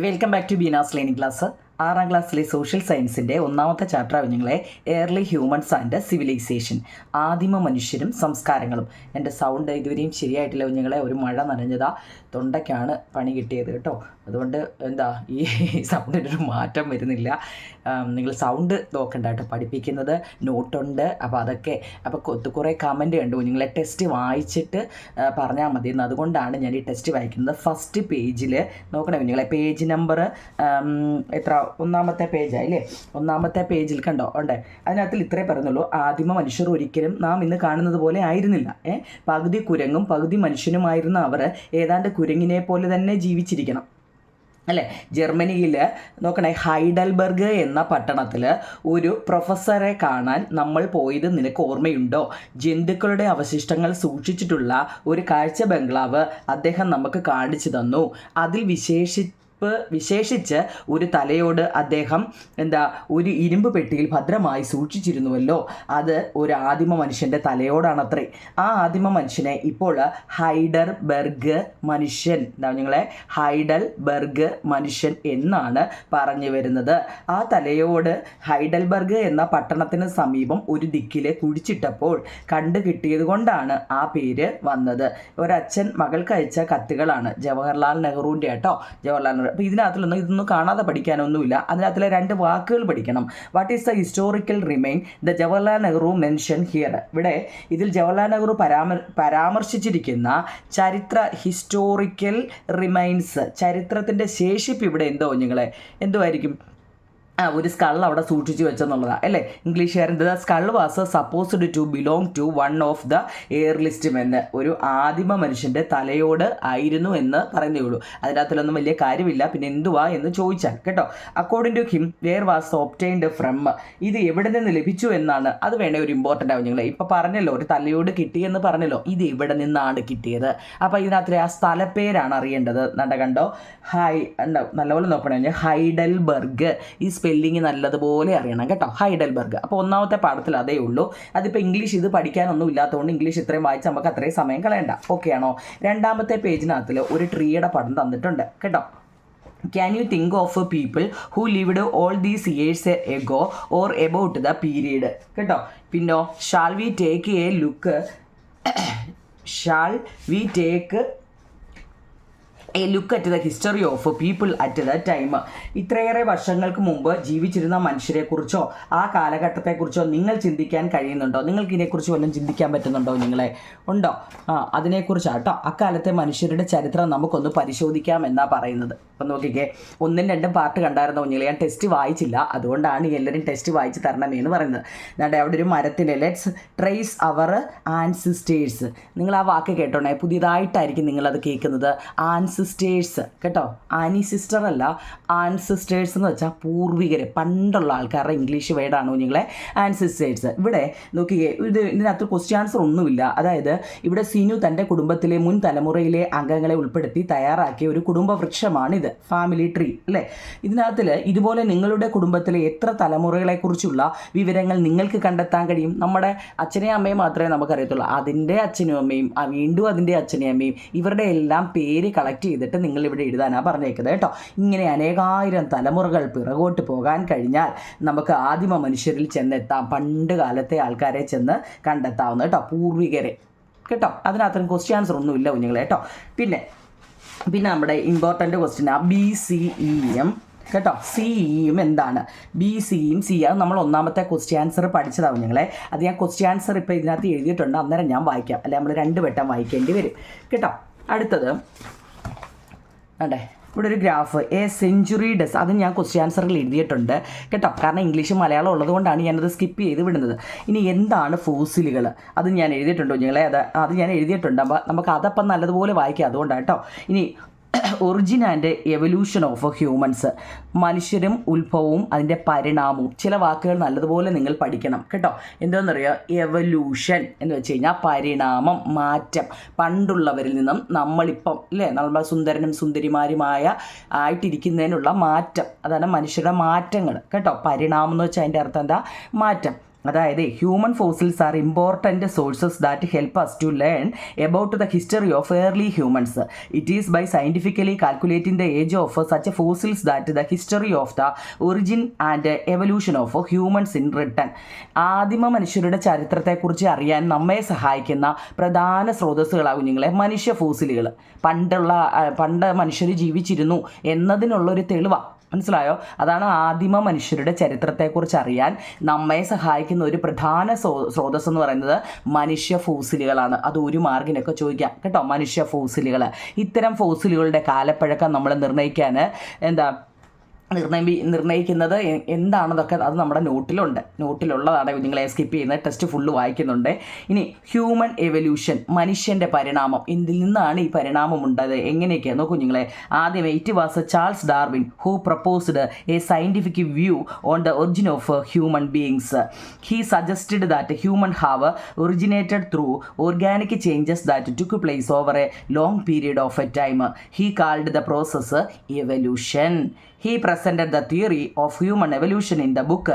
Welcome back to Beena's learning class. 6ാം ക്ലാസ്സിലെ social സയൻസിൻ്റെ ഒന്നാമത്തെ ചാപ്റ്റർ കുഞ്ഞുങ്ങളെ ഏർലി ഹ്യൂമൻസ് ആൻഡ് സിവിലൈസേഷൻ, ആദിമ മനുഷ്യരും സംസ്കാരങ്ങളും. എൻ്റെ സൗണ്ട് ഇതുവരെയും ശരിയായിട്ടില്ല കുഞ്ഞുങ്ങളെ, ഒരു മഴ നനഞ്ഞതാ, തൊണ്ടയ്ക്കാണ് പണി കിട്ടിയത് കേട്ടോ. അതുകൊണ്ട് ഈ സൗണ്ടിനൊരു മാറ്റം വരുന്നില്ല. നിങ്ങൾ സൗണ്ട് നോക്കണ്ട കേട്ടോ, പഠിപ്പിക്കുന്നത് നോട്ടുണ്ട്. അപ്പോൾ അതൊക്കെ കുറേ കമൻറ്റ് കണ്ടു കുഞ്ഞുങ്ങളെ, ടെസ്റ്റ് വായിച്ചിട്ട് പറഞ്ഞാൽ മതി എന്ന്. അതുകൊണ്ടാണ് ഞാൻ ഈ ടെസ്റ്റ് വായിക്കുന്നത്. ഫസ്റ്റ് പേജിൽ നോക്കണേ കുഞ്ഞുങ്ങളെ, പേജ് നമ്പർ എത്ര, ഒന്നാമത്തെ പേജായില്ലേ? ഒന്നാമത്തെ പേജിൽ കണ്ടോ ഉണ്ട്, അതിനകത്തിൽ ഇത്രേ പറയുന്നുള്ളൂ: ആദിമ മനുഷ്യർ ഒരിക്കലും നാം ഇന്ന് കാണുന്നത് പോലെ ആയിരുന്നില്ല. പകുതി കുരങ്ങും പകുതി മനുഷ്യനുമായിരുന്ന അവർ ഏതാണ്ട് കുരങ്ങിനെ പോലെ തന്നെ ജീവിച്ചിരിക്കണം അല്ലേ. ജർമ്മനിയിൽ നോക്കണേ, ഹൈഡൽബർഗ് എന്ന പട്ടണത്തിൽ ഒരു പ്രൊഫസറെ കാണാൻ നമ്മൾ പോയത് നിനക്ക് ഓർമ്മയുണ്ടോ? ജന്തുക്കളുടെ അവശിഷ്ടങ്ങൾ സൂക്ഷിച്ചിട്ടുള്ള ഒരു കാഴ്ച ബംഗ്ലാവ് അദ്ദേഹം നമുക്ക് കാണിച്ചു തന്നു. അതിൽ വിശേഷിച്ച് ഒരു തലയോട് അദ്ദേഹം ഒരു ഇരുമ്പ് പെട്ടിയിൽ ഭദ്രമായി സൂക്ഷിച്ചിരുന്നുവല്ലോ. അത് ഒരു ആദിമ മനുഷ്യൻ്റെ തലയോടാണത്രേ. ആ ആദിമ മനുഷ്യനെ ഇപ്പോൾ ഹൈഡൽബർഗ് മനുഷ്യൻ, ഹൈഡൽബർഗ് മനുഷ്യൻ എന്നാണ് പറഞ്ഞു വരുന്നത്. ആ തലയോട് ഹൈഡൽബർഗ് എന്ന പട്ടണത്തിന് സമീപം ഒരു ദിക്കിൽ കുഴിച്ചിട്ടപ്പോൾ കണ്ടു കിട്ടിയത് കൊണ്ടാണ് ആ പേര് വന്നത്. ഒരച്ഛൻ മകൾക്ക് അയച്ച കത്തുകളാണ്, ജവഹർലാൽ നെഹ്റുവിൻ്റെ കേട്ടോ. ജവഹർലാൽ നെഹ്റു. അപ്പോൾ ഇതൊന്നും കാണാതെ പഠിക്കാനൊന്നുമില്ല. അതിനകത്തിലെ 2 വാക്കുകൾ പഠിക്കണം. What is the historical remain the Jawaharlal Nehru mention here? ഇവിടെ ഇതിൽ ജവഹർലാൽ നെഹ്റു പരാമർശിച്ചിരിക്കുന്ന ഹിസ്റ്റോറിക്കൽ റിമൈൻസ്, ചരിത്രത്തിൻ്റെ ശേഷിപ്പ് ഇവിടെ എന്തോ കുഞ്ഞുങ്ങളെ, എന്തുമായിരിക്കും? ഒരു സ്കൾ അവിടെ സൂക്ഷിച്ചു വെച്ചെന്നുള്ളതാണ് അല്ലേ. ഇംഗ്ലീഷുകാരൻ the skull was supposed to belong to one of the earliest men, ഒരു ആദിമ മനുഷ്യൻ്റെ തലയോട് ആയിരുന്നു എന്ന് പറയുന്നേ ഉള്ളൂ. അതിനകത്തിലൊന്നും വലിയ കാര്യമില്ല. പിന്നെ എന്തുവാ എന്ന് ചോദിച്ചാൽ കേട്ടോ, according to him where was obtained from, ഇത് എവിടെ നിന്ന് ലഭിച്ചു എന്നാണ്. അത് വേണേ ഒരു ഇമ്പോർട്ടൻ്റ് ആവും നിങ്ങളെ. ഇപ്പോൾ പറഞ്ഞല്ലോ ഒരു തലയോട് കിട്ടിയെന്ന് പറഞ്ഞല്ലോ, ഇത് എവിടെ നിന്നാണ് കിട്ടിയത്? അപ്പോൾ ഇതിനകത്തിലെ ആ സ്ഥലപ്പേരാണ് അറിയേണ്ടത്. കണ്ടോ, നല്ലപോലെ നോക്കണേ, ഹൈഡൽബർഗ്. ഈ സ്പെല്ലിങ് നല്ലതുപോലെ അറിയണം കേട്ടോ, ഹൈഡൽബർഗ്. അപ്പോൾ ഒന്നാമത്തെ പാഠത്തിൽ അതേ ഉള്ളൂ. അതിപ്പോൾ ഇംഗ്ലീഷ് ഇത് പഠിക്കാനൊന്നും ഇല്ലാത്തതുകൊണ്ട് ഇംഗ്ലീഷ് ഇത്രയും വായിച്ച് നമുക്ക് അത്രയും സമയം കളയണ്ട. ഓക്കെ ആണോ? രണ്ടാമത്തെ പേജിനകത്തിൽ ഒരു ട്രീയുടെ പടം തന്നിട്ടുണ്ട് കേട്ടോ. Can you think of people who lived all these years ago or about the period? കേട്ടോ. പിന്നോ, shall we take a look at the history of people at that time? ഇത്രയേറെ വർഷങ്ങൾക്ക് മുമ്പ് ജീവിച്ചിരുന്ന മനുഷ്യരെക്കുറിച്ചോ ആ കാലഘട്ടത്തെക്കുറിച്ചോ നിങ്ങൾ ചിന്തിക്കാൻ കഴിയുന്നുണ്ടോ? നിങ്ങൾക്ക് ഇതിനെക്കുറിച്ച് വല്ലതും ചിന്തിക്കാൻ പറ്റുന്നുണ്ടോ നിങ്ങളെ? ഉണ്ടോ? അതിനെക്കുറിച്ചാട്ടോ. അക്കാലത്തെ മനുഷ്യരുടെ ചരിത്രം നമുക്കൊന്ന് പരിശോധിക്കാം എന്നാണ് പറയുന്നത്. അപ്പം നോക്കിക്കേ, 1ഉം 2ഉം പാർട്ട് കണ്ടായിരുന്നോ കുഞ്ഞുങ്ങളെ? ഞാൻ ടെസ്റ്റ് വായിച്ചില്ല, അതുകൊണ്ടാണ് എല്ലാവരും ടെസ്റ്റ് വായിച്ച് തരണമേന്ന് പറയുന്നത്. അവിടെ ഒരു മരത്തിൽ ലെറ്റ്സ് ട്രേസ് അവർ ആൻസിസ്റ്റേഴ്സ്. നിങ്ങൾ ആ വാക്ക് കേട്ടോണേ, പുതിയതായിട്ടായിരിക്കും നിങ്ങളത് കേൾക്കുന്നത്. ആൻസിസ്റ്റേഴ്സ് കേട്ടോ, ആനി സിസ്റ്റർ അല്ല, ആൻസിസ്റ്റേഴ്സ് എന്ന് വെച്ചാൽ പൂർവികർ, പണ്ടുള്ള ആൾക്കാരുടെ ഇംഗ്ലീഷ് വേർഡാണ് കുഞ്ഞുങ്ങളെ ആൻസിസ്റ്റേഴ്സ്. ഇവിടെ നോക്കിയേ, ഇതിനകത്ത് ക്വസ്റ്റ്യൻ ആൻസർ ഒന്നുമില്ല. അതായത് ഇവിടെ സിനു തൻ്റെ കുടുംബത്തിലെ മുൻ തലമുറയിലെ അംഗങ്ങളെ ഉൾപ്പെടുത്തി തയ്യാറാക്കിയ ഒരു കുടുംബ വൃക്ഷമാണിത്, ഫാമിലി ട്രീ അല്ലേ. ഇതിനകത്തിൽ ഇതുപോലെ നിങ്ങളുടെ കുടുംബത്തിലെ എത്ര തലമുറകളെക്കുറിച്ചുള്ള വിവരങ്ങൾ നിങ്ങൾക്ക് കണ്ടെത്താൻ കഴിയും? നമ്മുടെ അച്ഛനെയും അമ്മയും മാത്രമേ നമുക്കറിയത്തുള്ളൂ. അതിൻ്റെ അച്ഛനും അമ്മയും, വീണ്ടും അതിൻ്റെ അച്ഛനെയും അമ്മയും, ഇവരുടെ എല്ലാം പേര് കളക്ട് ചെയ്തിട്ട് നിങ്ങൾ ഇവിടെ എഴുതാനാണ് പറഞ്ഞേക്കുന്നത് കേട്ടോ. ഇങ്ങനെ അനേകായിരം തലമുറകൾ പിറകോട്ട് പോകാൻ കഴിഞ്ഞാൽ നമുക്ക് ആദിമ മനുഷ്യരിൽ ചെന്നെത്താം, പണ്ട് കാലത്തെ ആൾക്കാരെ ചെന്ന് കണ്ടെത്താവുന്ന കേട്ടോ, പൂർവികരെ കേട്ടോ. അതിനകത്തും ക്വസ്റ്റ്യൻ ആൻസർ ഒന്നുമില്ല കുഞ്ഞുങ്ങളെ കേട്ടോ. പിന്നെ നമ്മുടെ ഇമ്പോർട്ടൻ്റ് ക്വസ്റ്റ്യൻ BCEM കേട്ടോ. CEയും എന്താണ്? BCEയും CE അത് നമ്മൾ ഒന്നാമത്തെ ക്വസ്റ്റ്യൻ ആൻസർ പഠിച്ചതാവും ഞങ്ങളെ. അത് ഞാൻ ക്വസ്റ്റ്യൻ ആൻസർ ഇപ്പോൾ ഇതിനകത്ത് എഴുതിയിട്ടുണ്ട്, അന്നേരം ഞാൻ വായിക്കാം, അല്ലെ നമ്മൾ 2 വട്ടം വായിക്കേണ്ടി വരും കേട്ടോ. അടുത്തത് ഇവിടെ ഒരു ഗ്രാഫ്, സെഞ്ചുറി ഡസ്, അത് ഞാൻ ക്വസ്റ്റ്യൻ ആൻസറിൽ എഴുതിയിട്ടുണ്ട് കേട്ടോ. കാരണം ഇംഗ്ലീഷ് മലയാളം ഉള്ളതുകൊണ്ടാണ് ഞാനത് സ്കിപ്പ് ചെയ്ത് വിടുന്നത്. ഇനി എന്താണ് ഫോസിലുകൾ, അത് ഞാൻ എഴുതിയിട്ടുണ്ടോ ഞങ്ങളെ? അത് ഞാൻ എഴുതിയിട്ടുണ്ട്. അപ്പോൾ നമുക്ക് അതപ്പം നല്ലതുപോലെ വായിക്കാം, അതുകൊണ്ടാണ് കേട്ടോ. ഇനി origin and evolution of humans, മനുഷ്യരും ഉത്ഭവവും അതിൻ്റെ പരിണാമവും. ചില വാക്കുകൾ നല്ലതുപോലെ നിങ്ങൾ പഠിക്കണം കേട്ടോ. എന്താണെന്നറിയാം? എവല്യൂഷൻ എന്ന് വെച്ച് കഴിഞ്ഞാൽ പരിണാമം, മാറ്റം. പണ്ടുള്ളവരിൽ നിന്നും നമ്മളിപ്പം നമ്മൾ സുന്ദരനും സുന്ദരിമാരുമായ ആയിട്ടിരിക്കുന്നതിനുള്ള മാറ്റം, അതാണ് മനുഷ്യരുടെ മാറ്റങ്ങൾ കേട്ടോ. പരിണാമം എന്ന് വെച്ചാൽ അതിൻ്റെ അർത്ഥം എന്താ? മാറ്റം. അതായത് human fossils are important sources that help us to learn about the history of early humans. It is by scientifically calculating the age of such fossils that the history of the origin and evolution of humans in written. ആദിമ മനുഷ്യരുടെ ചരിത്രത്തെക്കുറിച്ച് അറിയാൻ നമ്മെ സഹായിക്കുന്ന പ്രധാന സ്രോതസ്സുകളാകും നിങ്ങളെ മനുഷ്യ ഫോസിലുകൾ. പണ്ട് മനുഷ്യർ ജീവിച്ചിരുന്നു എന്നതിനുള്ളൊരു തെളിവാണ്. മനസ്സിലായോ? അതാണ് ആദിമ മനുഷ്യരുടെ ചരിത്രത്തെക്കുറിച്ച് അറിയാൻ നമ്മെ സഹായിക്കുന്ന ഒരു പ്രധാന സ്രോതസ് എന്ന് പറയുന്നത് മനുഷ്യ ഫോസിലുകളാണ്. അത് ഒരു മാർക്കിനൊക്കെ ചോദിക്കാം കേട്ടോ. മനുഷ്യ ഫോസിലുകൾ. ഇത്തരം ഫോസിലുകളുടെ കാലപ്പഴക്കം നമ്മൾ നിർണ്ണയിക്കുന്നത് എന്താണെന്നൊക്കെ അത് നമ്മുടെ നോട്ടിലുള്ളതാണ്. നിങ്ങളെ സ്കിപ്പ് ചെയ്യുന്നത്, ടെസ്റ്റ് ഫുള്ള് വായിക്കുന്നുണ്ട്. ഇനി ഹ്യൂമൻ എവല്യൂഷൻ, മനുഷ്യൻ്റെ പരിണാമം. ഇതിൽ നിന്നാണ് ഈ പരിണാമം ഉണ്ടായത്. എങ്ങനെയൊക്കെയാണ് നോക്കൂ നിങ്ങളെ. ആദ്യമേ it was Charles Darwin who proposed A scientific view on the origin of human beings. He suggested that human have originated through organic changes that took place over A long period of A time. He called the process evolution. He presented the theory of human evolution in the book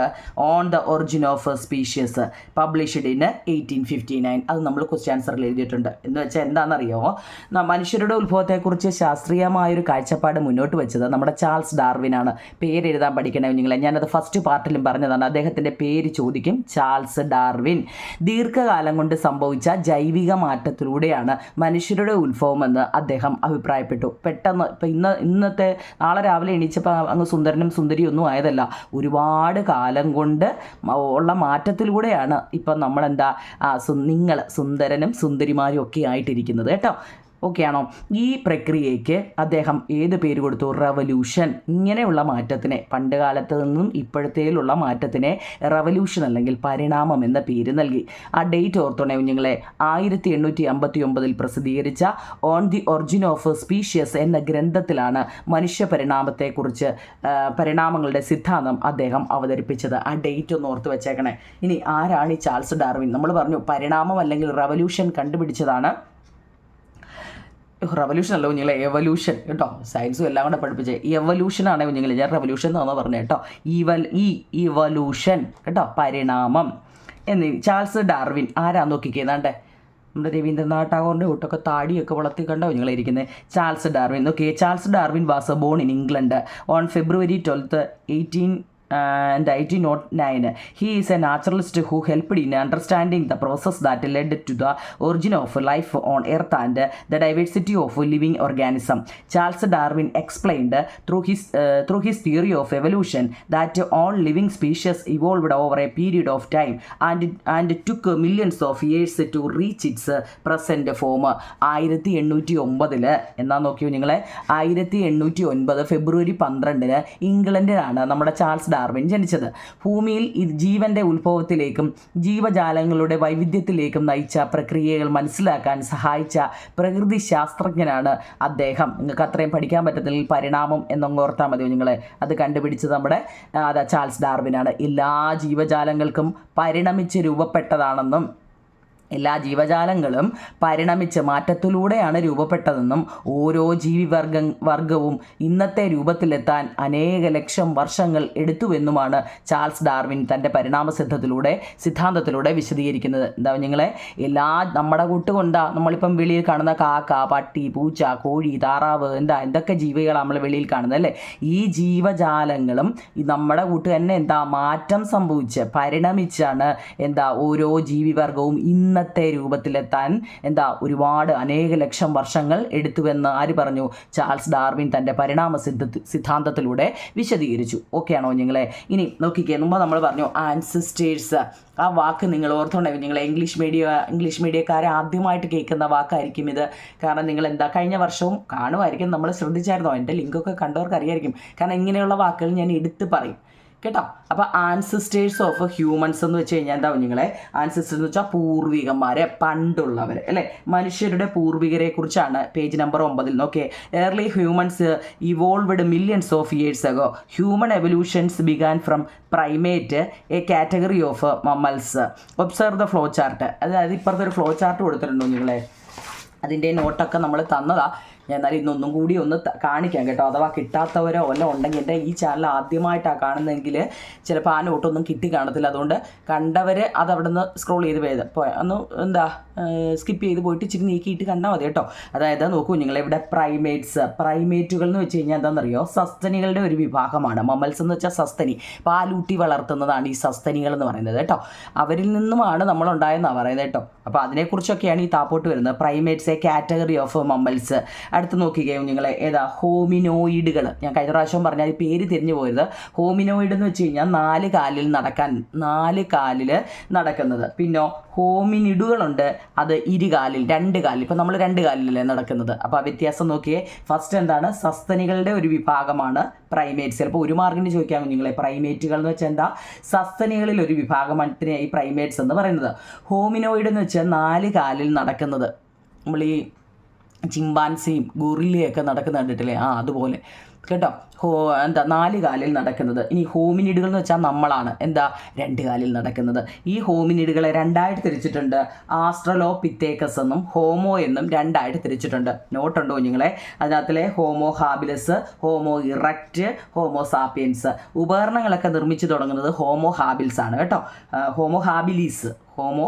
on the origin of species, published in 1859. അത് നമ്മൾ question ആൻസറിൽ എഴുതിയിട്ടുണ്ട്. എന്ന് വെച്ചാൽ എന്താണെന്നറിയാമോ? മനുഷ്യരുടെ ഉത്ഭവത്തെക്കുറിച്ച് ശാസ്ത്രീയമായൊരു കാഴ്ചപ്പാട് മുന്നോട്ട് വെച്ചത് നമ്മുടെ ചാൾസ് ഡാർവിനാണ്. പേരെഴുതാൻ പഠിക്കണേ നിങ്ങളെ. ഞാനത് ഫസ്റ്റ് പാർട്ടിലും പറഞ്ഞതാണ്. അദ്ദേഹത്തിൻ്റെ പേര് ചോദിക്കും, ചാൾസ് ഡാർവിൻ. ദീർഘകാലം കൊണ്ട് സംഭവിച്ച ജൈവിക മാറ്റത്തിലൂടെയാണ് മനുഷ്യരുടെ ഉത്ഭവമെന്ന് അദ്ദേഹം അഭിപ്രായപ്പെട്ടു. പെട്ടെന്ന് ഇപ്പം ഇന്നത്തെ നാളെ രാവിലെ എണീച്ചപ്പോൾ അങ്ങ് സുന്ദരനും സുന്ദരിയൊന്നും ആയതല്ല. ഒരുപാട് കാലം കൊണ്ട് ഉള്ള മാറ്റത്തിലൂടെയാണ് ഇപ്പം നമ്മളെന്താ നിങ്ങൾ സുന്ദരനും സുന്ദരിമാരും ഒക്കെ ആയിട്ടിരിക്കുന്നത് കേട്ടോ. ഓക്കെ ആണോ? ഈ പ്രക്രിയയ്ക്ക് അദ്ദേഹം ഏത് പേര് കൊടുത്തു? റവല്യൂഷൻ. ഇങ്ങനെയുള്ള മാറ്റത്തിനെ, പണ്ട് കാലത്ത് നിന്നും ഇപ്പോഴത്തേലുള്ള മാറ്റത്തിനെ റവല്യൂഷൻ അല്ലെങ്കിൽ പരിണാമം എന്ന പേര് നൽകി. ആ ഡേറ്റ് ഓർത്തോണേ കുഞ്ഞുങ്ങളെ. 1859 പ്രസിദ്ധീകരിച്ച on the origin of species എന്ന ഗ്രന്ഥത്തിലാണ് മനുഷ്യ പരിണാമങ്ങളുടെ സിദ്ധാന്തം അദ്ദേഹം അവതരിപ്പിച്ചത്. ആ ഡേറ്റ് ഒന്ന് ഓർത്ത് വെച്ചേക്കണേ. ഇനി ആരാണ് ഈ ചാൾസ് ഡാർവിൻ? നമ്മൾ പറഞ്ഞു പരിണാമം അല്ലെങ്കിൽ റവല്യൂഷൻ കണ്ടുപിടിച്ചതാണ്. റവല്യൂഷൻ അല്ല കുഞ്ഞുങ്ങളെ, എവല്യൂഷൻ കേട്ടോ. സയൻസും എല്ലാം കൂടെ പഠിപ്പിച്ചേ. എവല്യൂഷനാണ് കുഞ്ഞുങ്ങളെ. ഞാൻ റവല്യൂഷൻ എന്നാണ് പറഞ്ഞത് കേട്ടോ. ഇവല്യൂഷൻ കേട്ടോ, പരിണാമം എന്ന്. ചാൾസ് ഡാർവിൻ ആരാന്ന് നോക്കിക്കേതാണ്ടേ. നമ്മുടെ രവീന്ദ്രനാഥ് ടാഗോറിൻ്റെ കൂട്ടൊക്കെ താടിയൊക്കെ വളർത്തി കണ്ടോ നിങ്ങളിരിക്കുന്നത്. Charles Darwin. Okay, Charles Darwin was born in England on February 12, 1809. He is a naturalist who helped in understanding the process that led to the origin of life on Earth and the diversity of living organisms. Charles Darwin explained through his theory of evolution that all living species evolved over a period of time and took millions of years to reach its present form. 1809 എന്നാ നോക്കിയോ നിങ്ങളെ. 1809 ഫെബ്രുവരി 12 ഇംഗ്ലണ്ടിലാണ് നമ്മുടെ Charles Darwin ജനിച്ചത്. ഭൂമിയിൽ ജീവൻ്റെ ഉത്ഭവത്തിലേക്കും ജീവജാലങ്ങളുടെ വൈവിധ്യത്തിലേക്കും നയിച്ച പ്രക്രിയകൾ മനസ്സിലാക്കാൻ സഹായിച്ച പ്രകൃതി ശാസ്ത്രജ്ഞനാണ് അദ്ദേഹം. നിങ്ങൾക്ക് അത്രയും പഠിക്കാൻ പറ്റത്തില്ലെങ്കിൽ പരിണാമം എന്നൊന്ന് ഓർത്താൽ മതിയോ നിങ്ങളെ. അത് കണ്ടുപിടിച്ചത് നമ്മുടെ ചാൾസ് ഡാർവിനാണ്. എല്ലാ ജീവജാലങ്ങൾക്കും പരിണമിച്ച് രൂപപ്പെട്ടതാണെന്നും എല്ലാ ജീവജാലങ്ങളും പരിണമിച്ച് മാറ്റത്തിലൂടെയാണ് രൂപപ്പെട്ടതെന്നും ഓരോ വർഗവും ഇന്നത്തെ രൂപത്തിലെത്താൻ അനേക ലക്ഷം വർഷങ്ങൾ എടുത്തുവെന്നുമാണ് ചാൾസ് ഡാർവിൻ തൻ്റെ പരിണാമ സിദ്ധാന്തത്തിലൂടെ വിശദീകരിക്കുന്നത്. എന്താ നിങ്ങളെ, നമ്മുടെ കൂട്ടുകൊണ്ടാ നമ്മളിപ്പം വെളിയിൽ കാണുന്ന കാക്ക, പട്ടി, പൂച്ച, കോഴി, താറാവ്, എന്തൊക്കെ ജീവികളാണ് നമ്മൾ വെളിയിൽ കാണുന്നത് അല്ലേ. ഈ ജീവജാലങ്ങളും നമ്മുടെ കൂട്ട് തന്നെ മാറ്റം സംഭവിച്ച് പരിണമിച്ചാണ് ഓരോ ജീവിവർഗവും ഇന്നത്തെ രൂപത്തിലെത്താൻ ഒരുപാട് അനേക ലക്ഷം വർഷങ്ങൾ എടുത്തുവെന്ന് ആര് പറഞ്ഞു? ചാൾസ് ഡാർവിൻ തൻ്റെ പരിണാമ സിദ്ധാന്തത്തിലൂടെ വിശദീകരിച്ചു. ഓക്കെ ആണോ നിങ്ങളെ? ഇനി നോക്കിക്കേ, മുമ്പ് നമ്മൾ പറഞ്ഞു ആൻസിസ്റ്റേഴ്സ്. ആ വാക്ക് നിങ്ങൾ ഓർത്തുകൊണ്ടെങ്കിൽ നിങ്ങൾ ഇംഗ്ലീഷ് മീഡിയക്കാരെ ആദ്യമായിട്ട് കേൾക്കുന്ന വാക്കായിരിക്കും ഇത്. കാരണം നിങ്ങൾ കഴിഞ്ഞ വർഷവും കാണുമായിരിക്കും, നമ്മൾ ശ്രദ്ധിച്ചായിരുന്നോ? എൻ്റെ ലിങ്കൊക്കെ കണ്ടവർക്ക് അറിയായിരിക്കും. കാരണം ഇങ്ങനെയുള്ള വാക്കുകൾ ഞാൻ എടുത്ത് പറയും കേട്ടോ. അപ്പോൾ ആൻസിസ്റ്റേഴ്സ് ഓഫ് ഹ്യൂമൻസ് എന്ന് വെച്ച് കഴിഞ്ഞാൽ നിങ്ങളെ, ആൻസിസ്റ്റേഴ്സ് എന്ന് വെച്ചാൽ പൂർവികന്മാരെ, പണ്ടുള്ളവർ അല്ലേ. മനുഷ്യരുടെ പൂർവികരെ കുറിച്ചാണ് പേജ് നമ്പർ 9 നോക്കിയേ. Early humans evolved millions of years ago. Human evolutions began from primate, A category of മമ്മൽസ്. Observe the flow chart. അതായത് ഇപ്പുറത്തൊരു ഫ്ലോ ചാർട്ട് കൊടുത്തിട്ടുണ്ടോ നിങ്ങളെ? അതിൻ്റെ നോട്ടൊക്കെ നമ്മൾ തന്നതാ. ഞാൻ എന്നാലും ഇന്നൊന്നും കൂടി ഒന്ന് കാണിക്കാം കേട്ടോ. അഥവാ കിട്ടാത്തവരോ വല്ലതും ഉണ്ടെങ്കിൽ എൻ്റെ ഈ ചാനൽ ആദ്യമായിട്ടാണ് കാണുന്നതെങ്കിൽ ചിലപ്പോൾ ആ നോട്ടൊന്നും കിട്ടി കാണത്തില്ല. അതുകൊണ്ട് കണ്ടവർ അത് അവിടെ നിന്ന് സ്ക്രോൾ ചെയ്ത് ഒന്ന് സ്കിപ്പ് ചെയ്ത് പോയിട്ട് ഇച്ചിരി നീക്കിയിട്ട് കണ്ടാൽ മതി കേട്ടോ. അതായത് നോക്കൂ നിങ്ങൾ, ഇവിടെ പ്രൈമേറ്റുകൾ എന്ന് വെച്ച് കഴിഞ്ഞാൽ എന്താണെന്നറിയോ, സസ്തനികളുടെ ഒരു വിഭാഗമാണ്. മമ്മൽസ് എന്ന് വെച്ചാൽ സസ്തനി, പാലൂട്ടി വളർത്തുന്നതാണ് ഈ സസ്തനികൾ എന്ന് പറയുന്നത് കേട്ടോ. അവരിൽ നിന്നുമാണ് നമ്മളുണ്ടായെന്നാണ് പറയുന്നത് കേട്ടോ. അപ്പോൾ അതിനെക്കുറിച്ചൊക്കെയാണ് ഈ താപ്പോട്ട് വരുന്നത്. Primates A category of മമ്മൽസ്. അടുത്ത് നോക്കുകയും നിങ്ങൾ ഹോമിനോയിഡുകൾ. ഞാൻ കഴിഞ്ഞ പ്രാവശ്യം പറഞ്ഞാൽ ഈ പേര് തിരിഞ്ഞു പോയത്. ഹോമിനോയിഡ് എന്ന് വെച്ച് കഴിഞ്ഞാൽ 4 കാലിൽ നടക്കുന്നത്. പിന്നെ ഹോമിനിഡുകളുണ്ട്, അത് 2 കാലിൽ 2 കാലിൽ. ഇപ്പം നമ്മൾ 2 കാലിലല്ലേ നടക്കുന്നത്. അപ്പോൾ ആ വ്യത്യാസം നോക്കിയേ. ഫസ്റ്റ് എന്താണ്, സസ്തനികളുടെ ഒരു വിഭാഗമാണ് പ്രൈമേറ്റ്സ്. ചിലപ്പോൾ ഒരു മാർക്കിന് ചോദിക്കാം നിങ്ങളെ, പ്രൈമേറ്റുകൾ എന്ന് വെച്ചാൽ എന്താ, സസ്തനികളിൽ ഒരു വിഭാഗമാണ് ഈ പ്രൈമേറ്റ്സ് എന്ന് പറയുന്നത്. ഹോമിനോയിഡ് എന്ന് വെച്ചാൽ 4 കാലിൽ നടക്കുന്നത്. നമ്മൾ ഈ ചിമ്പാൻസിയും ഗൊറില്ലയൊക്കെ നടക്കുന്ന കണ്ടിട്ടില്ലേ, അതുപോലെ കേട്ടോ. 4 കാലിൽ നടക്കുന്നത്. ഇനി ഹോമിനിഡുകൾ എന്ന് വെച്ചാൽ നമ്മളാണ് 2 കാലിൽ നടക്കുന്നത്. ഈ ഹോമിനിഡുകളെ 2ആയിട്ട് തിരിച്ചിട്ടുണ്ട്. ആസ്ട്രലോപിത്തേക്കസ് എന്നും ഹോമോ എന്നും 2ആയിട്ട് തിരിച്ചിട്ടുണ്ട്. നോട്ടുണ്ടോ നിങ്ങളെ? അതിനകത്തിലെ homo habilis, homo erectus, homo sapiens. ഉപകരണങ്ങളൊക്കെ നിർമ്മിച്ചു തുടങ്ങുന്നത് ഹോമോ ഹാബിൽസ് ആണ് കേട്ടോ. Homo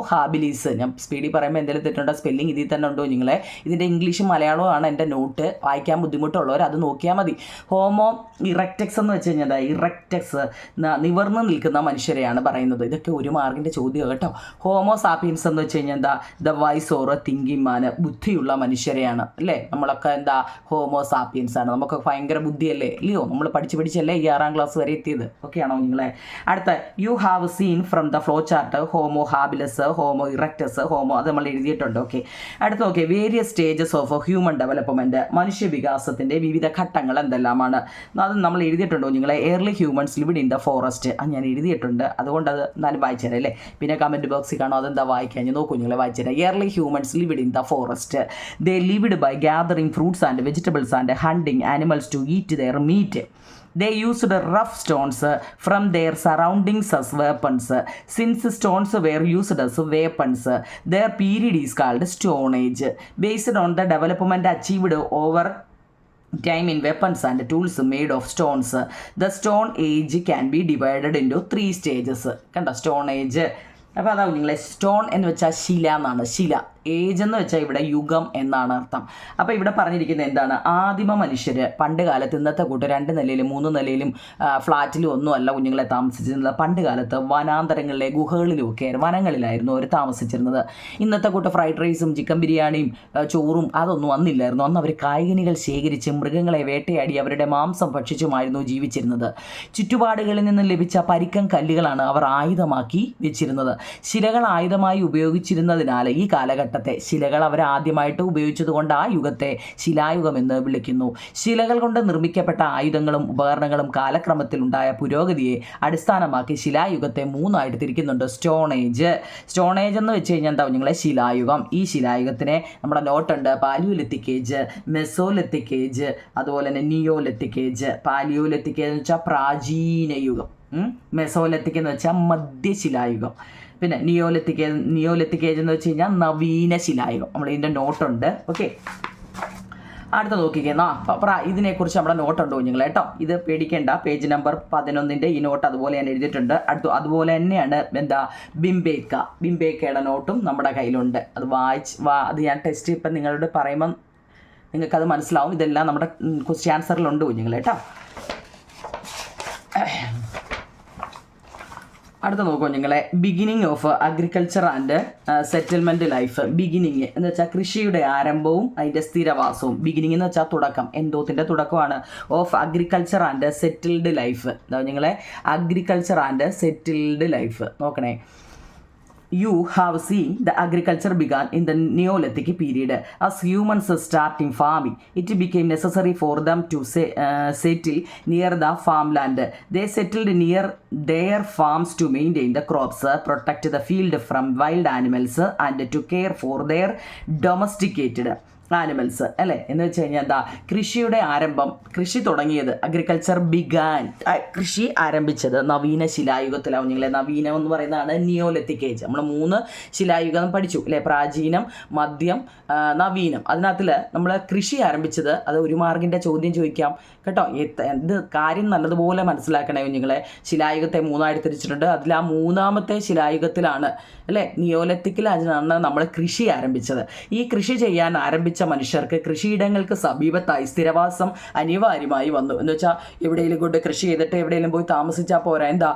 habilis. ഞാൻ സ്പീഡിൽ പറയുമ്പോൾ എന്തെങ്കിലും തെറ്റുണ്ടോ, സ്പെല്ലിംഗ് ഇതിൽ തന്നെ ഉണ്ടോ നിങ്ങളെ? ഇതിൻ്റെ ഇംഗ്ലീഷും മലയാളവുമാണ് എൻ്റെ നോട്ട്. വായിക്കാൻ ബുദ്ധിമുട്ടുള്ളവർ അത് നോക്കിയാൽ മതി. ഹോമോ ഇറക്റ്റക്സ് എന്ന് വെച്ച് കഴിഞ്ഞാൽ ഇറക്റ്റക്സ് നിവർന്ന് നിൽക്കുന്ന മനുഷ്യരെയാണ് പറയുന്നത്. ഇതൊക്കെ 1 മാർക്കിൻ്റെ ചോദ്യം കേട്ടോ. ഹോമോ സാപ്പിയൻസ് എന്ന് വെച്ച് കഴിഞ്ഞാൽ the wise or thinking man, ബുദ്ധിയുള്ള മനുഷ്യരെയാണ് അല്ലേ. നമ്മളൊക്കെ ഹോമോ സാപ്പിയൻസ് ആണ്. നമുക്ക് ഭയങ്കര ബുദ്ധിയല്ലേ ഇല്ലയോ? നമ്മൾ പഠിച്ചല്ലേ ഈ 6ാം ക്ലാസ് വരെ എത്തിയത്. ഓക്കെ ആണോ നിങ്ങളെ? അടുത്ത, U have scene from the flow chart homo habilis, homo erectus, homo, അത് നമ്മൾ എഴുതിയിട്ടുണ്ട്. ഓക്കെ. അടുത്ത നോക്കിയേ, various stages of human development, മനുഷ്യ വികാസത്തിൻ്റെ വിവിധ ഘട്ടങ്ങൾ എന്തെല്ലാമാണ്. അത് നമ്മൾ എഴുതിയിട്ടുണ്ടോ നിങ്ങളെ? Early humans lived in the forest. ഞാൻ എഴുതിയിട്ടുണ്ട്, അതുകൊണ്ട് അത് എന്നാലും വായിച്ചുതരാം അല്ലേ. പിന്നെ കമൻറ്റ് ബോക്സിൽ കാണോ, അതെന്താ വായിക്കാൻ നോക്കൂ നിങ്ങളെ, വായിച്ചുതരാം. Early humans lived in the forest. They lived by gathering fruits and vegetables and hunting animals to eat their meat. They used rough stones from their surroundings as weapons. Since stones were used as weapons, their period is called Stone Age. Based on the development achieved over time in weapons and tools made of stones, the Stone Age can be divided into 3 stages. കണ്ടോ Stone Age? അപ്പോൾ അതാവും നിങ്ങളെ, stone എന്ന് വെച്ചാൽ ശില എന്നാണ്. ശില. Age എന്ന് വെച്ചാൽ ഇവിടെ യുഗം എന്നാണ് അർത്ഥം. അപ്പോൾ ഇവിടെ പറഞ്ഞിരിക്കുന്നത് എന്താണ്, ആദിമ മനുഷ്യർ പണ്ട് കാലത്ത് ഇന്നത്തെ കൂട്ട് 2 നിലയിലും 3 നിലയിലും ഫ്ലാറ്റിലും ഒന്നും അല്ല കുഞ്ഞുങ്ങളെ താമസിച്ചിരുന്നത്. പണ്ട് കാലത്ത് വനാന്തരങ്ങളിലെ ഗുഹകളിലുമൊക്കെ വനങ്ങളിലായിരുന്നു അവർ താമസിച്ചിരുന്നത്. ഇന്നത്തെ കൂട്ട് ഫ്രൈഡ് റൈസും ചിക്കൻ ബിരിയാണിയും ചോറും അതൊന്നും അന്നില്ലായിരുന്നു. അന്ന് അവർ കായ്കനികൾ ശേഖരിച്ച് മൃഗങ്ങളെ വേട്ടയാടി അവരുടെ മാംസം ഭക്ഷിച്ചുമായിരുന്നു ജീവിച്ചിരുന്നത്. ചുറ്റുപാടുകളിൽ നിന്ന് ലഭിച്ച പരിക്കൻ കല്ലുകളാണ് അവർ ആയുധമാക്കി വെച്ചിരുന്നത്. ശിലകൾ ആയുധമായി ഉപയോഗിച്ചിരുന്നതിനാൽ ഈ കാലഘട്ടത്തെ ശിലകൾ അവർ ആദ്യമായിട്ട് ഉപയോഗിച്ചതുകൊണ്ട് ആ യുഗത്തെ ശിലായുഗം എന്ന് വിളിക്കുന്നു. ശിലകൾ കൊണ്ട് നിർമ്മിക്കപ്പെട്ട ആയുധങ്ങളും ഉപകരണങ്ങളും കാലക്രമത്തിൽ ഉണ്ടായ പുരോഗതിയെ അടിസ്ഥാനമാക്കി ശിലായുഗത്തെ 3ആയിട്ട് തിരിക്കുന്നുണ്ട്. സ്റ്റോൺ ഏജ് എന്ന് വെച്ച് കഴിഞ്ഞാൽ എന്താ നിങ്ങളെ, ശിലായുഗം. ഈ ശിലായുഗത്തിനെ നമ്മുടെ നോട്ടുണ്ട്, പാലിയോലിത്തിക് ഏജ്, മെസോലിത്തിക് ഏജ്, അതുപോലെ തന്നെ നിയോലിത്തിക് ഏജ്. പാലിയോലിത്തിക് എന്ന് വെച്ചാൽ പ്രാചീന യുഗം, മെസോലിത്തിക് എന്ന് വെച്ചാൽ മധ്യശിലായുഗം. പിന്നെ നിയോലിത്തിക് ഏജ് എന്ന് വെച്ച് കഴിഞ്ഞാൽ നവീന ശിലായുഗം. നമ്മൾ ഇതിൻ്റെ നോട്ടുണ്ട്. ഓക്കെ. അടുത്ത നോക്കിക്കുന്ന ഇതിനെക്കുറിച്ച് നമ്മുടെ നോട്ടുണ്ടോ നിങ്ങൾ കേട്ടോ. ഇത് പേടിക്കേണ്ട. പേജ് നമ്പർ 11 ഈ നോട്ട് അതുപോലെ ഞാൻ എഴുതിയിട്ടുണ്ട്. അതുപോലെ തന്നെയാണ് ബിംബേക്കയുടെ നോട്ടും നമ്മുടെ കയ്യിലുണ്ട്. അത് അത് ഞാൻ ടെസ്റ്റ് ഇപ്പം നിങ്ങളോട് പറയുമ്പം നിങ്ങൾക്കത് മനസ്സിലാവും. ഇതെല്ലാം നമ്മുടെ ക്വസ്റ്റ്യൻ ആൻസറിലുണ്ട് കുഞ്ഞുങ്ങൾ കേട്ടോ. അടുത്ത നോക്കൂ നിങ്ങളെ, beginning of agriculture and settlement life. Beginning എന്ന് വെച്ചാൽ കൃഷിയുടെ ആരംഭവും അതിൻ്റെ സ്ഥിരവാസവും. ബിഗിനിങ് എന്ന് വെച്ചാൽ തുടക്കം, എന്തോത്തിൻ്റെ തുടക്കമാണ്. Of agriculture and settled life. എന്താ നിങ്ങളെ, അഗ്രികൾച്ചർ ആൻഡ് സെറ്റിൽഡ് ലൈഫ് നോക്കണേ. You have seen the agriculture began in the Neolithic period. As humans starting farming, it became necessary for them to settle near the farmland. They settled near their farms to maintain the crops, protect the field from wild animals, and to care for their domesticated animals അല്ലേ. എന്ന് വെച്ച് കഴിഞ്ഞാൽ എന്താ, കൃഷിയുടെ ആരംഭം, കൃഷി തുടങ്ങിയത്, agriculture began, കൃഷി ആരംഭിച്ചത് നവീന ശിലായുഗത്തിലാവും. നിങ്ങളെ നവീനം എന്ന് പറയുന്നതാണ് നിയോലിത്തിക് ഏജ്. നമ്മൾ 3 ശിലായുഗം പഠിച്ചു അല്ലേ, പ്രാചീനം, മധ്യം, നവീനം. അതിനകത്തിൽ നമ്മൾ കൃഷി ആരംഭിച്ചത്, അത് ഒരു മാർക്കിൻ്റെ ചോദ്യം ചോദിക്കാം കേട്ടോ. എന്ത് കാര്യം നല്ലതുപോലെ മനസ്സിലാക്കണേ കുഞ്ഞുങ്ങളെ. ശിലായുഗത്തെ 3ആയിട്ട് തിരിച്ചിട്ടുണ്ട്. അതിൽ ആ 3ാമത്തെ ശിലായുഗത്തിലാണ് അല്ലേ, നിയോലിത്തിക്കിലാണ് നമ്മൾ കൃഷി ആരംഭിച്ചത്. ഈ കൃഷി ചെയ്യാൻ ആരംഭിച്ച മനുഷ്യർക്ക് കൃഷിയിടങ്ങൾക്ക് സമീപത്തായി സ്ഥിരവാസം അനിവാര്യമായി വന്നു. എന്ന് വെച്ചാൽ എവിടെയെങ്കിലും കൊണ്ട് കൃഷി ചെയ്തിട്ട് എവിടെയെങ്കിലും പോയി താമസിച്ചാൽ പോരാ. എന്താ,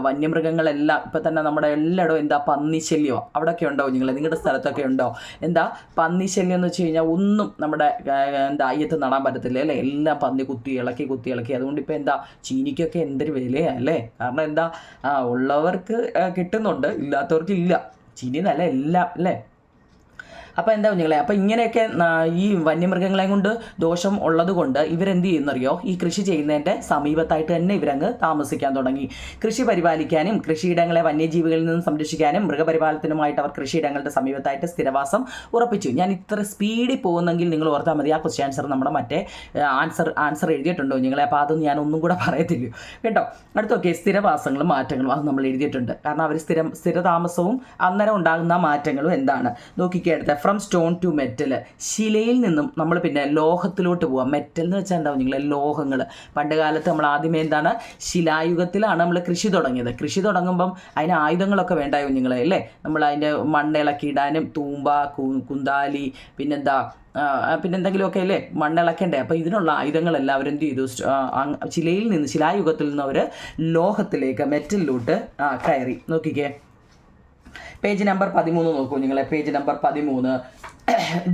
വന്യമൃഗങ്ങളെല്ലാം ഇപ്പം തന്നെ നമ്മുടെ എല്ലായിടവും എന്താ, പന്നിശല്യമോ അവിടെയൊക്കെ ഉണ്ടോ കുഞ്ഞുങ്ങളെ, നിങ്ങളുടെ സ്ഥലത്തൊക്കെ ഉണ്ടോ? എന്താ പന്നിശല്യം എന്ന് വെച്ച് കഴിഞ്ഞാൽ ഒന്നും നമ്മുടെ എന്താ അയ്യത്ത് നടാൻ പറ്റത്തില്ല അല്ലേ, എല്ലാം പന്നി കുത്തി ഇളക്കി. അതുകൊണ്ട് ഇപ്പോൾ എന്താ, ചീനിക്കൊക്കെ എന്തൊരു വിലയാണ് അല്ലേ. കാരണം എന്താ, ഉള്ളവർക്ക് കിട്ടുന്നുണ്ട്, ഇല്ലാത്തവർക്ക് ഇല്ല. ചീനി നല്ല എല്ലാം അല്ലേ. അപ്പോൾ എന്താ കുഞ്ഞുങ്ങളെ, അപ്പോൾ ഇങ്ങനെയൊക്കെ ഈ വന്യമൃഗങ്ങളെ കൊണ്ട് ദോഷം ഉള്ളത് കൊണ്ട് ഇവരെന്ത് ചെയ്യുന്നറിയോ, ഈ കൃഷി ചെയ്യുന്നതിൻ്റെ സമീപത്തായിട്ട് തന്നെ ഇവരങ്ങ് താമസിക്കാൻ തുടങ്ങി. കൃഷി പരിപാലിക്കാനും കൃഷിയിടങ്ങളെ വന്യജീവികളിൽ നിന്നും സംരക്ഷിക്കാനും മൃഗപരിപാലനത്തിനുമായിട്ട് അവർ കൃഷിയിടങ്ങളുടെ സമീപത്തായിട്ട് സ്ഥിരവാസം ഉറപ്പിച്ചു. ഞാൻ ഇത്ര സ്പീഡിൽ പോകുന്നെങ്കിൽ നിങ്ങൾ ഓർത്താൽ മതി, ആ ക്വസ്റ്റ്യൻ ആൻസർ നമ്മുടെ മറ്റേ ആൻസർ എഴുതിയിട്ടുണ്ടോ കുഞ്ഞുങ്ങളെ, അപ്പോൾ അതൊന്നും ഞാൻ ഒന്നും കൂടെ പറയത്തില്ല കേട്ടോ. അടുത്തൊക്കെ സ്ഥിരവാസങ്ങളും മാറ്റങ്ങളും അത് നമ്മൾ എഴുതിയിട്ടുണ്ട്. കാരണം അവർ സ്ഥിരതാമസവും അന്നേരം ഉണ്ടാകുന്ന മാറ്റങ്ങളും എന്താണ് നോക്കിക്കേടുത്ത. ഫ്രം സ്റ്റോൺ ടു മെറ്റൽ, ശിലയിൽ നിന്നും നമ്മൾ പിന്നെ ലോഹത്തിലോട്ട് പോവാം. മെറ്റൽ എന്ന് വെച്ചാൽ എന്താ കുഞ്ഞുങ്ങളെ, ലോഹങ്ങൾ. പണ്ട് കാലത്ത് നമ്മൾ ആദ്യമേ എന്താണ്, ശിലായുഗത്തിലാണ് നമ്മൾ കൃഷി തുടങ്ങിയത്. കൃഷി തുടങ്ങുമ്പം അതിന് ആയുധങ്ങളൊക്കെ വേണ്ടായി കുഞ്ഞുങ്ങളെ അല്ലേ. നമ്മൾ അതിൻ്റെ മണ്ണിളക്കി ഇടാനും തൂമ്പ, കുന്താലി, പിന്നെന്തെങ്കിലുമൊക്കെ അല്ലേ മണ്ണിളക്കണ്ടേ. അപ്പോൾ ഇതിനുള്ള ആയുധങ്ങളെല്ലാം അവരെന്ത് ചെയ്തു, ശിലായുഗത്തിൽ നിന്ന് അവർ ലോഹത്തിലേക്ക്, മെറ്റലിലോട്ട് കയറി. നോക്കിക്കേ, പേജ് നമ്പർ 13 നോക്കൂ നിങ്ങളെ. Page number 13.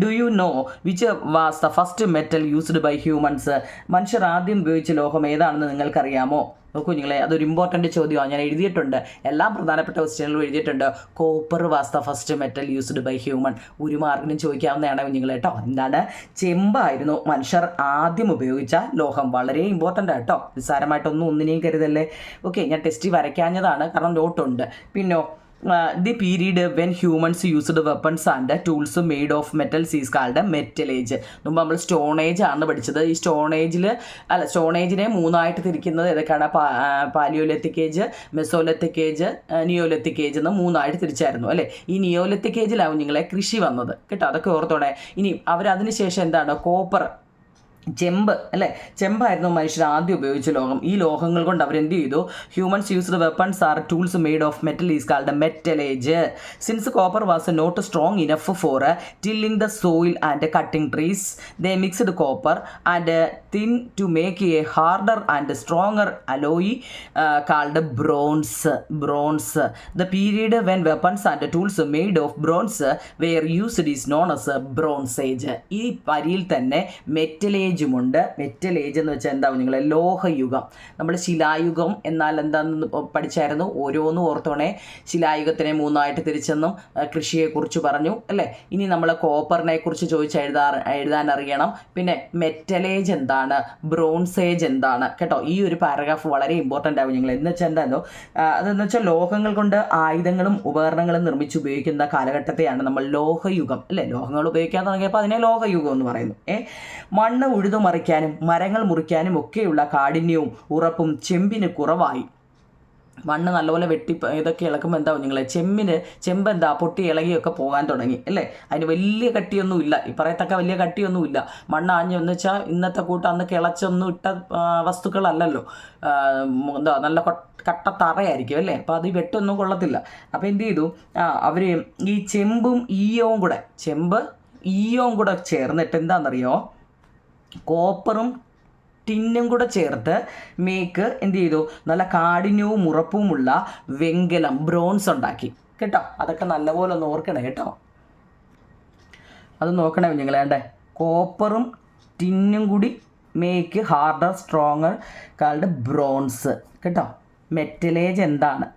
Do you know which was the first metal used by humans? മനുഷ്യർ ആദ്യം ഉപയോഗിച്ച ലോഹം ഏതാണെന്ന് നിങ്ങൾക്കറിയാമോ? നോക്കൂ നിങ്ങളെ, അതൊരു ഇമ്പോർട്ടൻറ്റ് ചോദ്യമാണ്. ഞാൻ എഴുതിയിട്ടുണ്ട്, എല്ലാ പ്രധാനപ്പെട്ട ക്വസ്റ്റ്യനുകളും എഴുതിയിട്ടുണ്ട്. Copper was the first metal used by human. ഒരു മാർക്കിനും ചോദിക്കാവുന്നതാണ് കുഞ്ഞുങ്ങളെ കേട്ടോ. എന്താണ്, ചെമ്പായിരുന്നു മനുഷ്യർ ആദ്യം ഉപയോഗിച്ച ലോഹം. വളരെ ഇമ്പോർട്ടൻ്റ് ആട്ടോ, നിസ്സാരമായിട്ടൊന്നും ഒന്നിനെയും കരുതല്ലേ. ഓക്കെ, ഞാൻ ടെസ്റ്റ് വരയ്ക്കാഞ്ഞതാണ്, കാരണം നോട്ടുണ്ട്. പിന്നോ, the period when humans used weapons and tools made of metals is called metal age. മുമ്പ് നമ്മൾ സ്റ്റോൺ ഏജ് ആണ് പഠിച്ചത്. ഈ സ്റ്റോൺ ഏജിനെ 3ആയിട്ട് തിരിക്കുന്നത് ഏതൊക്കെയാണ്? Palaeolithic age, mesolithic age, neolithic age എന്ന് 3ആയിട്ട് തിരിച്ചായിരുന്നു അല്ലേ. ഈ നിയോലിത്തിക് ഏജിലാവും നിങ്ങളെ കൃഷി വന്നത് കേട്ടോ, അതൊക്കെ ഓർത്തോടെ. ഇനി അവരതിന് ശേഷം എന്താണ്, കോപ്പർ, ചെമ്പ് അല്ലേ, ചെമ്പായിരുന്നു മനുഷ്യർ ആദ്യം ഉപയോഗിച്ച ലോഹം. ഈ ലോഹങ്ങൾ കൊണ്ട് അവരെന്ത് ചെയ്തു, humans used weapons are tools made of metal is called metal age. Since copper was not strong enough for tilling the soil and cutting trees, they mixed copper and tin to make a harder and stronger alloy called bronze. The period when weapons and tools made of bronze were used is known as bronze age. ഈ വരിയിൽ തന്നെ metal ഏജുമുണ്ട്. Metal age എന്ന് വെച്ചാൽ എന്താവും നിങ്ങളെ, ലോഹയുഗം. നമ്മൾ ശിലായുഗം എന്നാൽ എന്താണെന്ന് പഠിച്ചായിരുന്നു, ഓരോന്നും ഓർത്തോണേ. ശിലായുഗത്തിനെ 3ആയിട്ട് തിരിച്ചെന്നും കൃഷിയെക്കുറിച്ച് പറഞ്ഞു അല്ലേ. ഇനി നമ്മൾ കോപ്പറിനെ കുറിച്ച് ചോദിച്ച് എഴുതാൻ അറിയണം. പിന്നെ മെറ്റൽ ഏജ് എന്താണ്, ബ്രോൺസ് ഏജ് എന്താണ് കേട്ടോ. ഈ ഒരു പാരഗ്രാഫ് വളരെ ഇമ്പോർട്ടൻ്റ് ആവും നിങ്ങൾ. എന്ന് വെച്ചാൽ എന്താണോ, അതെന്ന് വെച്ചാൽ ലോഹങ്ങൾ കൊണ്ട് ആയുധങ്ങളും ഉപകരണങ്ങളും നിർമ്മിച്ച് ഉപയോഗിക്കുന്ന കാലഘട്ടത്തെയാണ് നമ്മൾ ലോഹയുഗം അല്ലേ. ലോഹങ്ങൾ ഉപയോഗിക്കാൻ തുടങ്ങിയപ്പോൾ അതിനെ ലോഹയുഗം എന്ന് പറയുന്നു. മണ്ണ് ഉഴുതു മറിക്കാനും മരങ്ങൾ മുറിക്കാനും ഒക്കെയുള്ള കാഠിന്യവും ഉറപ്പും ചെമ്പിന് കുറവായി. മണ്ണ് നല്ലപോലെ വെട്ടി ഇതൊക്കെ ഇളക്കുമ്പോൾ എന്താവും നിങ്ങളെ, ചെമ്പ് എന്താ പൊട്ടി ഇളകിയൊക്കെ പോകാൻ തുടങ്ങി അല്ലേ. അതിന് വലിയ കട്ടിയൊന്നുമില്ല, ഈ പറയത്തക്ക വലിയ കട്ടിയൊന്നുമില്ല. മണ്ണ് ആഞ്ഞെന്ന് വെച്ചാൽ ഇന്നത്തെ കൂട്ടം അന്ന് കിളച്ചൊന്നും ഇട്ട വസ്തുക്കളല്ലല്ലോ, എന്താ നല്ല കട്ട തറയായിരിക്കും അല്ലേ. അപ്പോൾ അത് വെട്ടൊന്നും കൊള്ളത്തില്ല. അപ്പോൾ എന്ത് ചെയ്തു, അവർ ഈ ചെമ്പും ഈയവും കൂടെ ചേർന്നിട്ട് എന്താണെന്നറിയോ, കോപ്പറും ടിന്നും കൂടെ ചേർത്ത് എന്ത് ചെയ്തു, നല്ല കാഠിന്യവും ഉറപ്പുമുള്ള വെങ്കലം, ബ്രോൺസ് ഉണ്ടാക്കി കേട്ടോ. അതൊക്കെ നല്ലപോലെ ഒന്ന് ഓർക്കണേ കേട്ടോ, അത് നോക്കണേ കുഞ്ഞുങ്ങളെ. കോപ്പറും ടിന്നും കൂടി make harder stronger called bronze കേട്ടോ. മെറ്റലേജ് എന്താണ്,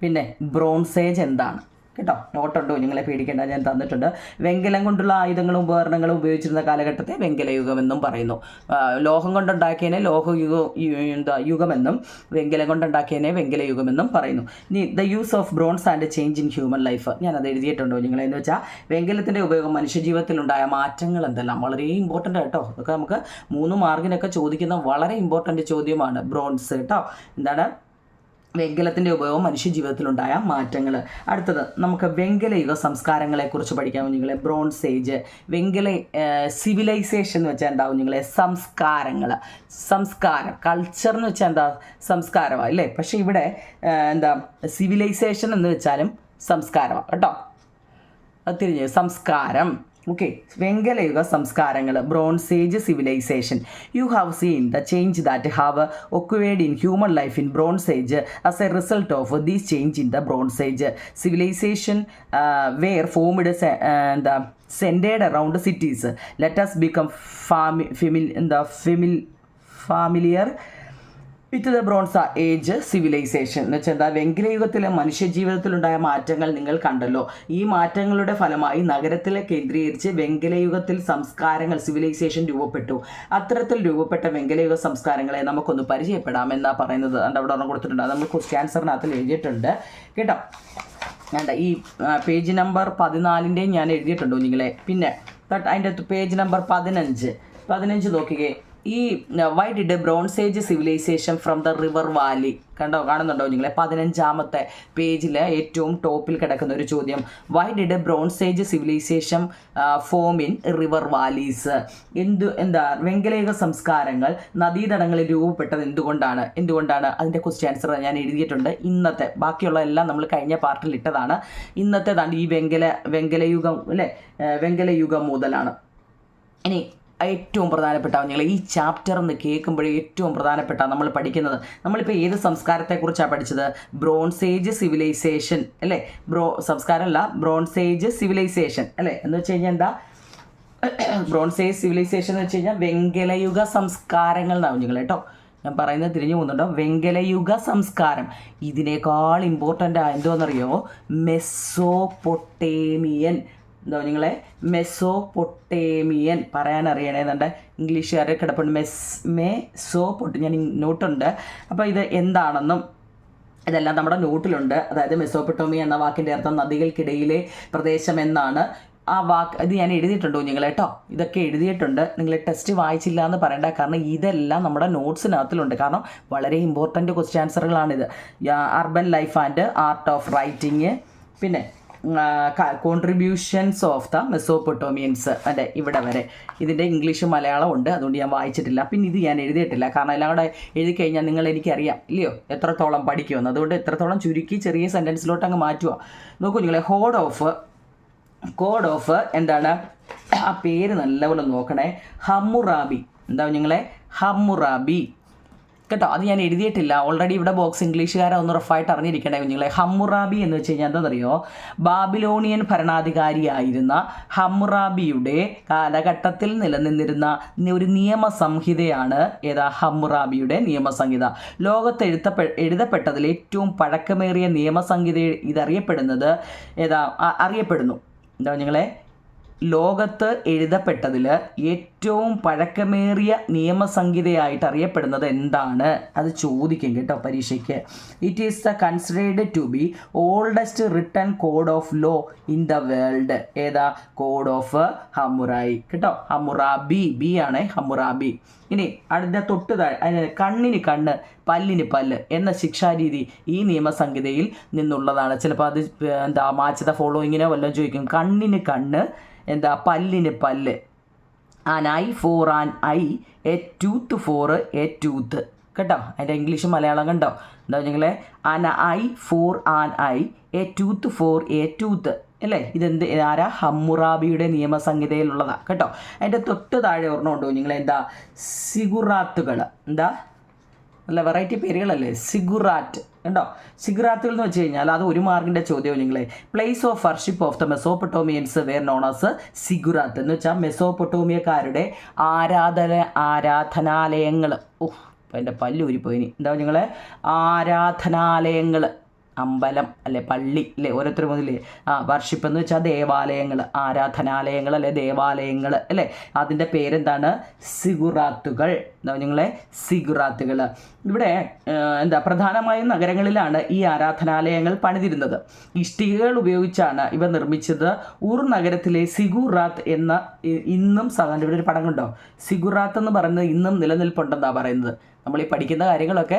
പിന്നെ ബ്രോൺസേജ് എന്താണ്, കേട്ടോ. നോട്ടുണ്ടോ നിങ്ങളെ പേടിക്കേണ്ട, ഞാൻ തന്നിട്ടുണ്ട്. വെങ്കലം കൊണ്ടുള്ള ആയുധങ്ങളും ഉപകരണങ്ങളും ഉപയോഗിച്ചിരുന്ന കാലഘട്ടത്തെ വെങ്കലയുഗമെന്നും പറയുന്നു. ലോഹം കൊണ്ടുണ്ടാക്കിയതിനെ യുഗമെന്നും വെങ്കലം കൊണ്ടുണ്ടാക്കിയതിനെ വെങ്കലയുഗമെന്നും പറയുന്നു. ഇനി the use of bronze and change in human life, ഞാനത് എഴുതിയിട്ടുണ്ടോ നിങ്ങളെന്ന് വെച്ചാൽ വെങ്കലത്തിൻ്റെ ഉപയോഗം മനുഷ്യജീവിതത്തിലുണ്ടായ മാറ്റങ്ങൾ എന്തെല്ലാം, വളരെ ഇമ്പോർട്ടൻ്റ് കേട്ടോ. അതൊക്കെ നമുക്ക് 3 മാർക്കിനൊക്കെ ചോദിക്കുന്ന വളരെ ഇമ്പോർട്ടൻ്റ് ചോദ്യമാണ്. ബ്രോൺസ് കേട്ടോ, എന്താണ് വെങ്കലത്തിൻ്റെ ഉപയോഗം മനുഷ്യജീവിതത്തിലുണ്ടായ മാറ്റങ്ങൾ. അടുത്തത് നമുക്ക് വെങ്കലയുഗ സംസ്കാരങ്ങളെക്കുറിച്ച് പഠിക്കാൻ കുഞ്ഞുങ്ങളെ. ബ്രോൺസ് ഏജ്, സിവിലൈസേഷൻ എന്ന് വെച്ചാൽ എന്താ കുഞ്ഞുങ്ങളെ? സംസ്കാരം, കൾച്ചർ എന്ന് വെച്ചാൽ എന്താ? സംസ്കാരമാണ് അല്ലേ. പക്ഷേ ഇവിടെ സിവിലൈസേഷൻ എന്ന് വെച്ചാലും സംസ്കാരമാണ് കേട്ടോ. അത് തിരിഞ്ഞ് സംസ്കാരം. ഓക്കെ, വെങ്കലയുഗ സംസ്കാരങ്ങൾ, bronze age civilization. You have seen the change that have occurred in human life in bronze age as a result of these change in the bronze age. Civilization were formed centred around cities. Let us become familiar with the bronze age civilization എന്ന് വെച്ചാൽ എന്താ? വെങ്കലയുഗത്തിലെ മനുഷ്യജീവിതത്തിലുണ്ടായ മാറ്റങ്ങൾ നിങ്ങൾ കണ്ടല്ലോ. ഈ മാറ്റങ്ങളുടെ ഫലമായി നഗരത്തിലെ കേന്ദ്രീകരിച്ച് വെങ്കലയുഗത്തിൽ സംസ്കാരങ്ങൾ, സിവിലൈസേഷൻ രൂപപ്പെട്ടു. അത്തരത്തിൽ രൂപപ്പെട്ട വെങ്കലയുഗ സംസ്കാരങ്ങളെ നമുക്കൊന്ന് പരിചയപ്പെടാമെന്നാണ് പറയുന്നത്. അവിടെ ഒരെണ്ണം കൊടുത്തിട്ടുണ്ട്, അത് നമ്മൾ ക്വസ്റ്റ്യൻ ആൻസറിനകത്ത് എഴുതിയിട്ടുണ്ട് കേട്ടോ. ഈ പേജ് നമ്പർ 14 ഞാൻ എഴുതിയിട്ടുണ്ടോ നിങ്ങളെ. പിന്നെ അതിൻ്റെ പേജ് നമ്പർ 15 നോക്കിക്കേ. ഈ why did bronze age civilization from the river valley കാണുന്നുണ്ടോ നിങ്ങളെ? 15ാമത്തെ പേജിൽ ഏറ്റവും ടോപ്പിൽ കിടക്കുന്ന ഒരു ചോദ്യം. Why did bronze age civilization form in river valleys? വെങ്കലയുഗ സംസ്കാരങ്ങൾ നദീതടങ്ങളിൽ രൂപപ്പെട്ടത് എന്തുകൊണ്ടാണ്? അതിൻ്റെ ക്വസ്റ്റ്യൻ ആൻസർ ഞാൻ എഴുതിയിട്ടുണ്ട്. ഇന്നത്തെ ബാക്കിയുള്ള എല്ലാം നമ്മൾ കഴിഞ്ഞ പാർട്ടിൽ ഇട്ടതാണ്. ഇന്നത്തേതാണ് ഈ വെങ്കലയുഗം അല്ലേ, വെങ്കലയുഗം മുതലാണ്. ഇനി ഏറ്റവും പ്രധാനപ്പെട്ട നിങ്ങൾ ഈ ചാപ്റ്റർ എന്ന് കേൾക്കുമ്പോഴേ ഏറ്റവും പ്രധാനപ്പെട്ട നമ്മൾ പഠിക്കുന്നത്, നമ്മളിപ്പോൾ ഏത് സംസ്കാരത്തെക്കുറിച്ചാണ് പഠിച്ചത്? ബ്രോൺസ് ഏജ് സിവിലൈസേഷൻ അല്ലേ. സംസ്കാരമല്ല, ബ്രോൺസ് ഏജ് സിവിലൈസേഷൻ അല്ലേ. എന്ന് വെച്ച് കഴിഞ്ഞാൽ എന്താ? ബ്രോൺസ് ഏജ് സിവിലൈസേഷൻ എന്ന് വെച്ച് കഴിഞ്ഞാൽ വെങ്കലയുഗ സംസ്കാരങ്ങൾ എന്നാവും നിങ്ങൾ കേട്ടോ. ഞാൻ പറയുന്നത് തിരിഞ്ഞു പോകുന്നുണ്ടോ? വെങ്കലയുഗ സംസ്കാരം. ഇതിനേക്കാൾ ഇമ്പോർട്ടൻ്റ് എന്തോന്നറിയോ? മെസ്സോപ്പൊട്ടേമിയൻ. നിങ്ങളെ മെസ്സോപ്പൊട്ടേമിയൻ പറയാൻ അറിയണേന്നുണ്ട്. ഇംഗ്ലീഷുകാരെ കിടപ്പുണ്ട് ഞാൻ നോട്ടുണ്ട്. അപ്പോൾ ഇത് എന്താണെന്നും ഇതെല്ലാം നമ്മുടെ നോട്ടിലുണ്ട്. അതായത് മെസ്സോപ്പൊട്ടേമിയ എന്ന വാക്കിൻ്റെ അർത്ഥം നദികൾക്കിടയിലെ പ്രദേശം എന്നാണ്. ആ വാക്ക് ഇത് ഞാൻ എഴുതിയിട്ടുണ്ടോ നിങ്ങൾ കേട്ടോ. ഇതൊക്കെ എഴുതിയിട്ടുണ്ട്. നിങ്ങൾ ടെസ്റ്റ് വായിച്ചില്ല എന്ന് പറയണ്ട, കാരണം ഇതെല്ലാം നമ്മുടെ നോട്ട്സിനകത്തിലുണ്ട്. കാരണം വളരെ ഇമ്പോർട്ടൻ്റ് ക്വസ്റ്റ്യൻ ആൻസറുകളാണിത്. Urban life and art of writing, പിന്നെ കോൺട്രിബ്യൂഷൻസ് ഓഫ് ദ മെസ്സോപ്പൊട്ടോമിയൻസ്, അതെ ഇവിടെ വരെ. ഇതിൻ്റെ ഇംഗ്ലീഷ് മലയാളം ഉണ്ട്, അതുകൊണ്ട് ഞാൻ വായിച്ചിട്ടില്ല. പിന്നെ ഇത് ഞാൻ എഴുതിയിട്ടില്ല, കാരണം എല്ലാം കൂടെ എഴുതി കഴിഞ്ഞാൽ എനിക്കറിയാം ഇല്ലയോ എത്രത്തോളം പഠിക്കുമെന്ന്. അതുകൊണ്ട് എത്രത്തോളം ചുരുക്കി ചെറിയ സെൻറ്റൻസിലോട്ട് അങ്ങ് മാറ്റുക. നോക്കൂ നിങ്ങളെ, കോഡ് ഓഫ് എന്താണ്? ആ പേര് നല്ലപോലെ നോക്കണേ. ഹമ്മുറാബി. നിങ്ങളെ? ഹമ്മുറാബി കേട്ടോ. അത് ഞാൻ എഴുതിയിട്ടില്ല. ഓൾറെഡി ഇവിടെ ബോക്സ് ഇംഗ്ലീഷുകാരെ ഒന്ന് റഫായിട്ട് അറിഞ്ഞിരിക്കണേ കുഞ്ഞുങ്ങളെ. ഹമ്മുറാബി എന്ന് വെച്ച് കഴിഞ്ഞാൽ എന്താണെന്നറിയോ? ബാബിലോണിയൻ ഭരണാധികാരിയായിരുന്ന ഹമ്മുറാബിയുടെ കാലഘട്ടത്തിൽ നിലനിന്നിരുന്ന ഒരു നിയമസംഹിതയാണ് ഹമ്മുറാബിയുടെ നിയമസംഹിത. ലോകത്ത് എഴുതപ്പെട്ടതിൽ ഏറ്റവും പഴക്കമേറിയ നിയമസംഹിത ഇതറിയപ്പെടുന്നത് അറിയപ്പെടുന്നു നിങ്ങളെ? ലോകത്ത് എഴുതപ്പെട്ടതിൽ ഏറ്റവും പഴക്കമേറിയ നിയമസംഹിതയായിട്ട് അറിയപ്പെടുന്നത് എന്താണ്? അത് ചോദിക്കും കേട്ടോ പരീക്ഷയ്ക്ക്. It is the considered to be oldest written code of law in the world. Code of Hammurabi കേട്ടോ. ഹമ്മുറാബി, ബി ആണ് ഹമ്മുറാബി. ഇനി അതിൻ്റെ കണ്ണിന് കണ്ണ്, പല്ലിന് പല്ല് എന്ന ശിക്ഷാരീതി ഈ നിയമസംഹിതയിൽ നിന്നുള്ളതാണ്. ചിലപ്പോൾ അത് മാച്ച് ദ ഫോളോയിങ്ങിനോ വല്ലതും ചോദിക്കും. കണ്ണിന് കണ്ണ്, പല്ലിന് പല്ല്. An eye for an eye, a tooth for a tooth കേട്ടോ. അതിൻ്റെ ഇംഗ്ലീഷ് മലയാളം കണ്ടോ? നിങ്ങളെ? An eye for an eye, a tooth for a tooth അല്ലേ. ഇതെന്ത് ഹമ്മുറാബിയുടെ നിയമസംഹിതയിലുള്ളതാണ് കേട്ടോ. അതിൻ്റെ തൊട്ട് താഴെ ഓർമ്മയുണ്ടോ നിങ്ങളെ? സിഗുറാത്തുകൾ. നല്ല വെറൈറ്റി പേരുകളല്ലേ, സിഗുറാറ്റ് ഉണ്ടോ? സിഗുറാത്തുകൾ എന്ന് വെച്ച് കഴിഞ്ഞാൽ അത് 1 മാർക്കിൻ്റെ ചോദ്യവും നിങ്ങളെ. Place of worship of the Mesopotamians were known as ziggurat എന്ന് വെച്ചാൽ മെസ്സോപ്പൊട്ടോമിയക്കാരുടെ ആരാധനാലയങ്ങൾ. അപ്പം എൻ്റെ പല്ലൂരിപ്പോയിനി. നിങ്ങളെ? ആരാധനാലയങ്ങൾ അമ്പലം അല്ലെ, പള്ളി അല്ലെ, ഓരോരുത്തർ മുതലേ വർഷിപ്പ് എന്ന് വെച്ചാൽ ദേവാലയങ്ങൾ, ആരാധനാലയങ്ങൾ അല്ലെ, ദേവാലയങ്ങൾ അല്ലെ, അതിൻ്റെ പേരെന്താണ്? സിഗുറാത്തുകൾ. എന്താ നിങ്ങളെ? സിഗുറാത്തുകൾ. ഇവിടെ പ്രധാനമായും നഗരങ്ങളിലാണ് ഈ ആരാധനാലയങ്ങൾ പണിതിരുന്നത്. ഇഷ്ടികകൾ ഉപയോഗിച്ചാണ് ഇവ നിർമ്മിച്ചത്. ഊർ നഗരത്തിലെ സിഗുറാത്ത് എന്ന ഇന്നും ഇവിടെ ഒരു പടം കണ്ടോ? സിഗുറാത്ത് എന്ന് പറയുന്നത് ഇന്നും നിലനിൽപ്പുണ്ടെന്നാണ് പറയുന്നത്. നമ്മൾ ഈ പഠിക്കുന്ന കാര്യങ്ങളൊക്കെ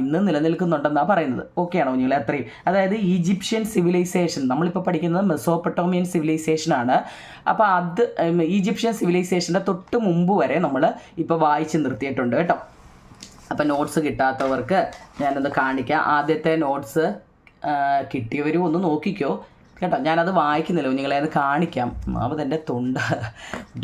ഇന്നും നിലനിൽക്കുന്നുണ്ടെന്നാണ് പറയുന്നത്. ഓക്കെ ആണോ നിങ്ങൾ? അത്രയും, അതായത് ഈജിപ്ഷ്യൻ സിവിലൈസേഷൻ, നമ്മളിപ്പോൾ പഠിക്കുന്നത് മെസോപ്പൊട്ടോമിയൻ സിവിലൈസേഷനാണ്. അപ്പോൾ അത് ഈജിപ്ഷ്യൻ സിവിലൈസേഷൻ്റെ തൊട്ട് മുമ്പ് വരെ നമ്മൾ ഇപ്പോൾ വായിച്ച് നിർത്തിയിട്ടുണ്ട് കേട്ടോ. അപ്പോൾ നോട്ട്സ് കിട്ടാത്തവർക്ക് ഞാനൊന്ന് കാണിക്കാം. ആദ്യത്തെ നോട്ട്സ് കിട്ടിയവരും ഒന്ന് നോക്കിക്കോ കേട്ടോ. ഞാനത് വായിക്കുന്നില്ല, നിങ്ങളെ അത് കാണിക്കാം. അപ്പോൾ എൻ്റെ തൊണ്ട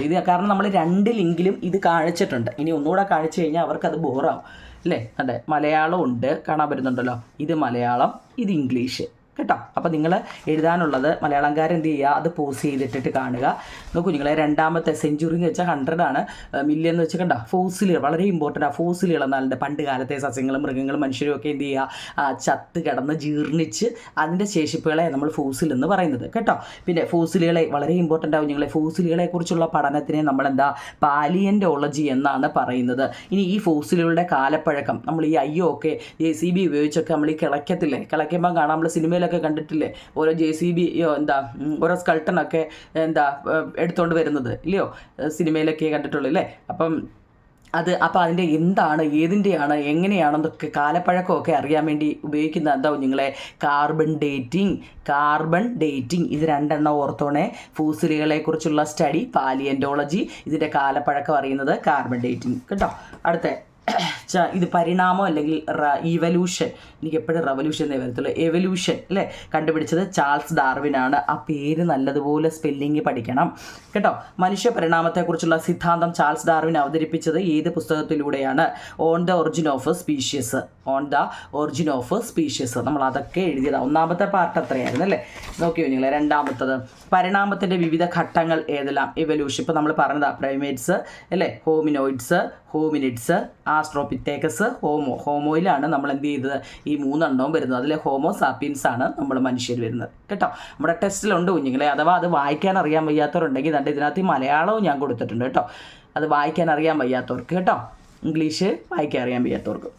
ഇത് കാരണം നമ്മൾ 2 ലിങ്കിലും ഇത് കാണിച്ചിട്ടുണ്ട്. ഇനി ഒന്നുകൂടെ കാണിച്ചു കഴിഞ്ഞാൽ അവർക്കത് ബോറാവും അല്ലേ? അതെ, മലയാളം ഉണ്ട്, കാണാൻ പറ്റുന്നുണ്ടല്ലോ. ഇത് മലയാളം, ഇത് ഇംഗ്ലീഷ് കേട്ടോ. അപ്പോൾ നിങ്ങൾ എഴുതാനുള്ളത് മലയാളംകാരൻ എന്ത് ചെയ്യുക, അത് പോസ് ചെയ്തിട്ടിട്ട് കാണുക. നോക്കൂ നിങ്ങളെ, രണ്ടാമത്തെ സെഞ്ചുറി എന്ന് വെച്ചാൽ 100 ആണ്, മില്യൺ എന്ന് വെച്ചാൽ കണ്ടോ, ഫോസിലുകൾ വളരെ ഇമ്പോർട്ടൻ്റ്. ആ ഫോസിലുകൾ എന്നാലുണ്ട് പണ്ട് കാലത്തെ സസ്യങ്ങളും മൃഗങ്ങളും മനുഷ്യരും ഒക്കെ എന്ത് ചെയ്യുക, ചത്ത് കിടന്ന് ജീർണിച്ച് അതിൻ്റെ ശേഷിപ്പുകളെ നമ്മൾ ഫോസിൽ എന്ന് പറയുന്നത് കേട്ടോ. പിന്നെ ഫോസിലുകളെ വളരെ ഇമ്പോർട്ടൻ്റ് ആവും നിങ്ങളെ. ഫോസിലുകളെ കുറിച്ചുള്ള പഠനത്തിനെ നമ്മളെന്താ പാലിയൻ്റോളജി എന്നാണ് പറയുന്നത്. ഇനി ഈ ഫോസിലുകളുടെ കാലപ്പഴക്കം നമ്മൾ ഈ ഒക്കെ JCB ഉപയോഗിച്ചൊക്കെ നമ്മൾ ഈ കിളയ്ക്കുമ്പോൾ കാണാം, നമ്മൾ സിനിമയിലൊക്കെ കണ്ടിട്ടില്ലേ, ഓരോ JCB ഓരോ സ്കൾട്ടനൊക്കെ എടുത്തുകൊണ്ട് വരുന്നത് ഇല്ലയോ, സിനിമയിലൊക്കെ കണ്ടിട്ടുള്ളൂ അല്ലേ. അപ്പം അതിൻ്റെ എന്താണ്, ഏതിൻ്റെയാണ്, എങ്ങനെയാണെന്നൊക്കെ കാലപ്പഴക്കമൊക്കെ അറിയാൻ വേണ്ടി ഉപയോഗിക്കുന്ന എന്താവും നിങ്ങളെ കാർബൺ ഡേറ്റിംഗ്. ഇത് 2 ഓർത്തോണേ. ഫോസിലുകളെക്കുറിച്ചുള്ള സ്റ്റഡി പാലിയൻ്റോളജി, ഇതിൻ്റെ കാലപ്പഴക്കം അറിയുന്നത് കാർബൺ ഡേറ്റിംഗ് കേട്ടോ. അടുത്ത ഇത് പരിണാമം അല്ലെങ്കിൽ ഇവല്യൂഷൻ. എനിക്ക് എപ്പോഴും റവല്യൂഷൻ എന്നേ വരത്തുള്ളൂ. എവല്യൂഷൻ അല്ലേ, കണ്ടുപിടിച്ചത് ചാൾസ് ഡാർവിനാണ്. ആ പേര് നല്ലതുപോലെ സ്പെല്ലിങ് പഠിക്കണം കേട്ടോ. മനുഷ്യ പരിണാമത്തെക്കുറിച്ചുള്ള സിദ്ധാന്തം ചാൾസ് ഡാർവിൻ അവതരിപ്പിച്ചത് ഏത് പുസ്തകത്തിലൂടെയാണ്? On the origin of species. നമ്മൾ അതൊക്കെ എഴുതിയതാണ്. ഒന്നാമത്തെ പാർട്ട് അത്രയായിരുന്നു അല്ലേ. നോക്കിയോ നിങ്ങൾ. രണ്ടാമത്തത് പരിണാമത്തിൻ്റെ വിവിധ ഘട്ടങ്ങൾ ഏതെല്ലാം? എവല്യൂഷൻ ഇപ്പോൾ നമ്മൾ പറഞ്ഞതാ, പ്രൈമേറ്റ്സ് അല്ലേ, ഹോമിനിഡ്സ്, ആസ്ട്രോപിത്തേക്കസ്, ഹോമോയിലാണ് നമ്മൾ എന്ത് ചെയ്തത്, ഈ 3 വരുന്നത്. അതിൽ ഹോമോ സാപ്പിയൻസ് ആണ് നമ്മൾ മനുഷ്യർ വരുന്നത് കേട്ടോ. നമ്മുടെ ടെസ്റ്റിലുണ്ട് കുഞ്ഞുങ്ങളെ. അഥവാ അത് വായിക്കാൻ അറിയാൻ വയ്യാത്തവരുണ്ടെങ്കിൽ ഇതിനകത്ത് മലയാളവും ഞാൻ കൊടുത്തിട്ടുണ്ട് കേട്ടോ. അത് വായിക്കാൻ അറിയാൻ വയ്യാത്തവർക്ക് കേട്ടോ, ഇംഗ്ലീഷ് വായിക്കാൻ അറിയാൻ വയ്യാത്തവർക്ക്.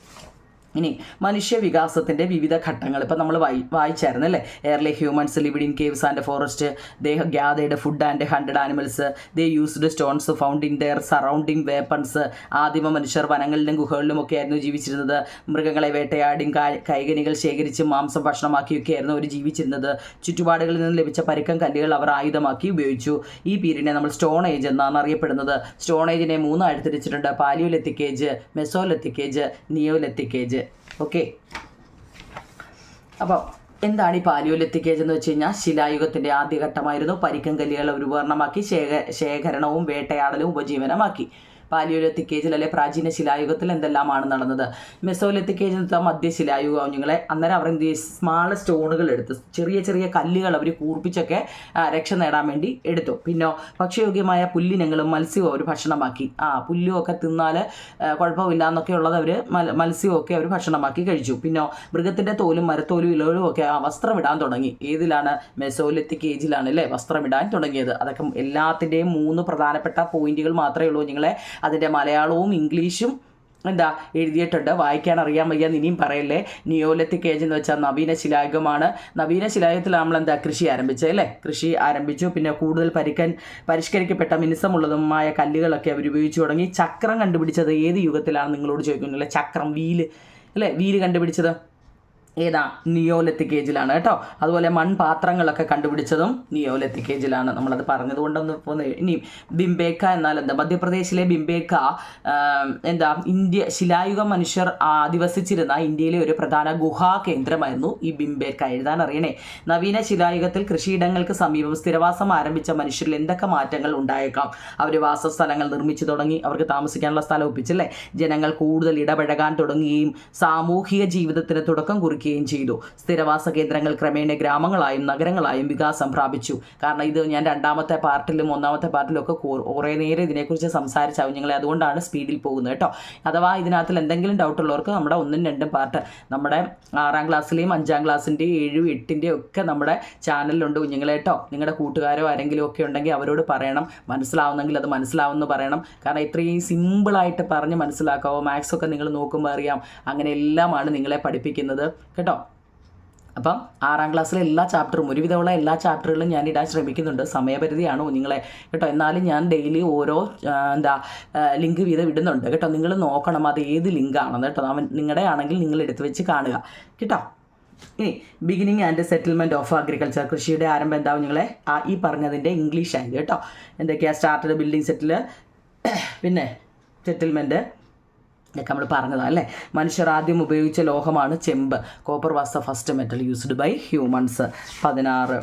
ഇനി മനുഷ്യ വികാസത്തിൻ്റെ വിവിധ ഘട്ടങ്ങൾ ഇപ്പോൾ നമ്മൾ വായിച്ചായിരുന്നു അല്ലേ. Early humans lived in caves and forest, they gathered food and hunted animals, they used stones found in their surrounding weapons. ആദിമ മനുഷ്യർ വനങ്ങളിലും ഗുഹകളിലും ഒക്കെ ആയിരുന്നു ജീവിച്ചിരുന്നത്. മൃഗങ്ങളെ വേട്ടയാടിയും കൈകനികൾ ശേഖരിച്ച് മാംസം ഭക്ഷണമാക്കിയൊക്കെ ആയിരുന്നു അവർ ജീവിച്ചിരുന്നത്. ചുറ്റുപാടുകളിൽ നിന്ന് ലഭിച്ച പരുക്കൻ കല്ലുകൾ അവർ ആയുധമാക്കി ഉപയോഗിച്ചു. ഈ പീരീഡിനെ നമ്മൾ സ്റ്റോൺ ഏജ് എന്നാണ് അറിയപ്പെടുന്നത്. സ്റ്റോൺ ഏജിനെ 3 ആയിട്ട് തിരിച്ചിട്ടുണ്ട്: palaeolithic age, mesolithic age, neolithic age. Okay, അപ്പോൾ എന്താണ് ഈ പാലിയോലിത്തിക് ഏജ് എന്ന് വെച്ച് കഴിഞ്ഞാൽ ശിലായുഗത്തിൻ്റെ ആദ്യഘട്ടമായിരുന്നു. പരുക്കൻ കല്ലുകൾ ഒരു ഉപകരണമാക്കി ശേഖരണവും വേട്ടയാടലും ഉപജീവനമാക്കി. പാലിയോലിത്തിക് ഏജിൽ അല്ലെ പ്രാചീന ശിലായുഗത്തിൽ എന്തെല്ലാമാണ് നടന്നത്? മെസോലിത്തിക് ഏജ് എന്ന് വെച്ചാൽ മധ്യശിലായുഗം കുഞ്ഞുങ്ങളെ. അന്നേരം അവർ എന്ത് ചെയ്യും, സ്മാൾ സ്റ്റോണുകൾ എടുത്ത്, ചെറിയ ചെറിയ കല്ലുകൾ അവർ കൂർപ്പിച്ചൊക്കെ രക്ഷ നേടാൻ വേണ്ടി എടുത്തു. പിന്നെ ഭക്ഷ്യയോഗ്യമായ പുല്ലിനങ്ങളും മത്സ്യവും അവർ ഭക്ഷണമാക്കി. പുല്ലുമൊക്കെ തിന്നാൽ കുഴപ്പമില്ല എന്നൊക്കെ ഉള്ളത് അവർ മത്സ്യമൊക്കെ അവർ ഭക്ഷണമാക്കി കഴിച്ചു. പിന്നെ മൃഗത്തിൻ്റെ തോലും മരത്തോലും ഇലകളും ഒക്കെ വസ്ത്രമിടാൻ തുടങ്ങി. ഏതിലാണ്? മെസോലിത്തിക് ഏജിലാണ് അല്ലേ വസ്ത്രമിടാൻ തുടങ്ങിയത്. അതൊക്കെ എല്ലാത്തിൻ്റെയും 3 പ്രധാനപ്പെട്ട പോയിന്റുകൾ മാത്രമേ ഉള്ളൂ കുഞ്ഞുങ്ങളെ. അതിൻ്റെ മലയാളവും ഇംഗ്ലീഷും എഴുതിയിട്ടുണ്ട്. വായിക്കാൻ അറിയാൻ വയ്യാന്ന് ഇനിയും പറയല്ലേ. നിയോലിത്തിക് ഏജ് എന്ന് വെച്ചാൽ നവീന ശിലായുഗമാണ്. നവീന ശിലായുഗത്തിൽ നമ്മൾ കൃഷി ആരംഭിച്ചത് അല്ലേ. കൃഷി ആരംഭിച്ചു. പിന്നെ കൂടുതൽ പരിഷ്കരിക്കപ്പെട്ട മിനുസമുള്ളതുമായ കല്ലുകളൊക്കെ അവർ ഉപയോഗിച്ചു തുടങ്ങി. ചക്രം കണ്ടുപിടിച്ചത് ഏത് യുഗത്തിലാണ് നിങ്ങളോട് ചോദിക്കുന്നില്ല. ചക്രം, വീല് അല്ലേ, വീല് കണ്ടുപിടിച്ചത് ഏതാ? നിയോലിത്തിക് ഏജിലാണ് കേട്ടോ. അതുപോലെ മൺപാത്രങ്ങളൊക്കെ കണ്ടുപിടിച്ചതും നിയോലിത്തിക് ഏജിലാണ്. നമ്മളത് പറഞ്ഞതുകൊണ്ടൊന്ന് പോകുന്നത്. ഇനി ബിംബേക്ക എന്നാൽ എന്താ? മധ്യപ്രദേശിലെ ബിംബേക്ക ഇന്ത്യ ശിലായുഗ മനുഷ്യർ അധിവസിച്ചിരുന്ന ഇന്ത്യയിലെ ഒരു പ്രധാന ഗുഹാ കേന്ദ്രമായിരുന്നു ഈ ബിംബേക്ക. എഴുതാൻ അറിയണേ. നവീന ശിലായുഗത്തിൽ കൃഷിയിടങ്ങൾക്ക് സമീപം സ്ഥിരവാസം ആരംഭിച്ച മനുഷ്യരിൽ എന്തൊക്കെ മാറ്റങ്ങൾ ഉണ്ടായേക്കാം? അവർ വാസസ്ഥലങ്ങൾ നിർമ്മിച്ചു തുടങ്ങി. അവർക്ക് താമസിക്കാനുള്ള സ്ഥലം ഒപ്പിച്ചല്ലേ. ജനങ്ങൾ കൂടുതൽ ഇടപഴകാൻ തുടങ്ങുകയും സാമൂഹിക ജീവിതത്തിന് തുടക്കം കുറിക്കുകയും വർദ്ധിക്കുകയും ചെയ്തു. സ്ഥിരവാസ കേന്ദ്രങ്ങൾ ക്രമേണ ഗ്രാമങ്ങളായും നഗരങ്ങളായും വികാസം പ്രാപിച്ചു. കാരണം ഇത് ഞാൻ രണ്ടാമത്തെ പാർട്ടിലും ഒന്നാമത്തെ പാർട്ടിലും ഒക്കെ കുറേ നേരം ഇതിനെക്കുറിച്ച് സംസാരിച്ചാവും ഞങ്ങളെ, അതുകൊണ്ടാണ് സ്പീഡിൽ പോകുന്നത് കേട്ടോ. അഥവാ ഇതിനകത്തിൽ എന്തെങ്കിലും ഡൗട്ട് ഉള്ളവർക്ക് നമ്മുടെ 1ഉം 2ഉം പാർട്ട് നമ്മുടെ 6ാം ക്ലാസ്സിലെയും 5ാം ക്ലാസ്സിൻ്റെയും 7, 8ൻ്റെ ഒക്കെ നമ്മുടെ ചാനലിലുണ്ട് കുഞ്ഞുങ്ങളെ കേട്ടോ. നിങ്ങളുടെ കൂട്ടുകാരോ ആരെങ്കിലും ഒക്കെ ഉണ്ടെങ്കിൽ അവരോട് പറയണം, മനസ്സിലാവുന്നെങ്കിൽ അത് മനസ്സിലാവുമെന്ന് പറയണം. കാരണം ഇത്രയും സിമ്പിളായിട്ട് പറഞ്ഞ് മനസ്സിലാക്കാവോ. മാത്സൊക്കെ നിങ്ങൾ നോക്കുമ്പോൾ അറിയാം, അങ്ങനെ എല്ലാമാണ് നിങ്ങളെ പഠിപ്പിക്കുന്നത് കേട്ടോ. അപ്പം 6ാം ക്ലാസ്സിലെ എല്ലാ ചാപ്റ്ററും, ഒരുവിധമുള്ള എല്ലാ ചാപ്റ്ററുകളും ഞാൻ ഇടാൻ ശ്രമിക്കുന്നുണ്ട്. സമയപരിധിയാണ് കുഞ്ഞുങ്ങളെ കേട്ടോ. എന്നാലും ഞാൻ ഡെയിലി ഓരോ ലിങ്ക് വീതം ഇടുന്നുണ്ട് കേട്ടോ. നിങ്ങൾ നോക്കണം അത് ഏത് ലിങ്കാണെന്ന് കേട്ടോ. നിങ്ങളുടെ ആണെങ്കിൽ നിങ്ങൾ എടുത്ത് വെച്ച് കാണുക കേട്ടോ. ഇനി beginning and settlement of agriculture, കൃഷിയുടെ ആരംഭം എന്താവും നിങ്ങളെ ഈ പറഞ്ഞതിൻ്റെ ഇംഗ്ലീഷ് ആയത് കേട്ടോ. എന്തൊക്കെയാണ് സ്റ്റാർട്ടഡ്, ബിൽഡിംഗ്, സെറ്റിൽ, പിന്നെ സെറ്റിൽമെൻറ്റ് ഇതൊക്കെ നമ്മൾ പറഞ്ഞതാണ് അല്ലേ. മനുഷ്യർ ആദ്യം ഉപയോഗിച്ച ലോഹമാണ് ചെമ്പ്. Copper was the first metal used by humans. 16.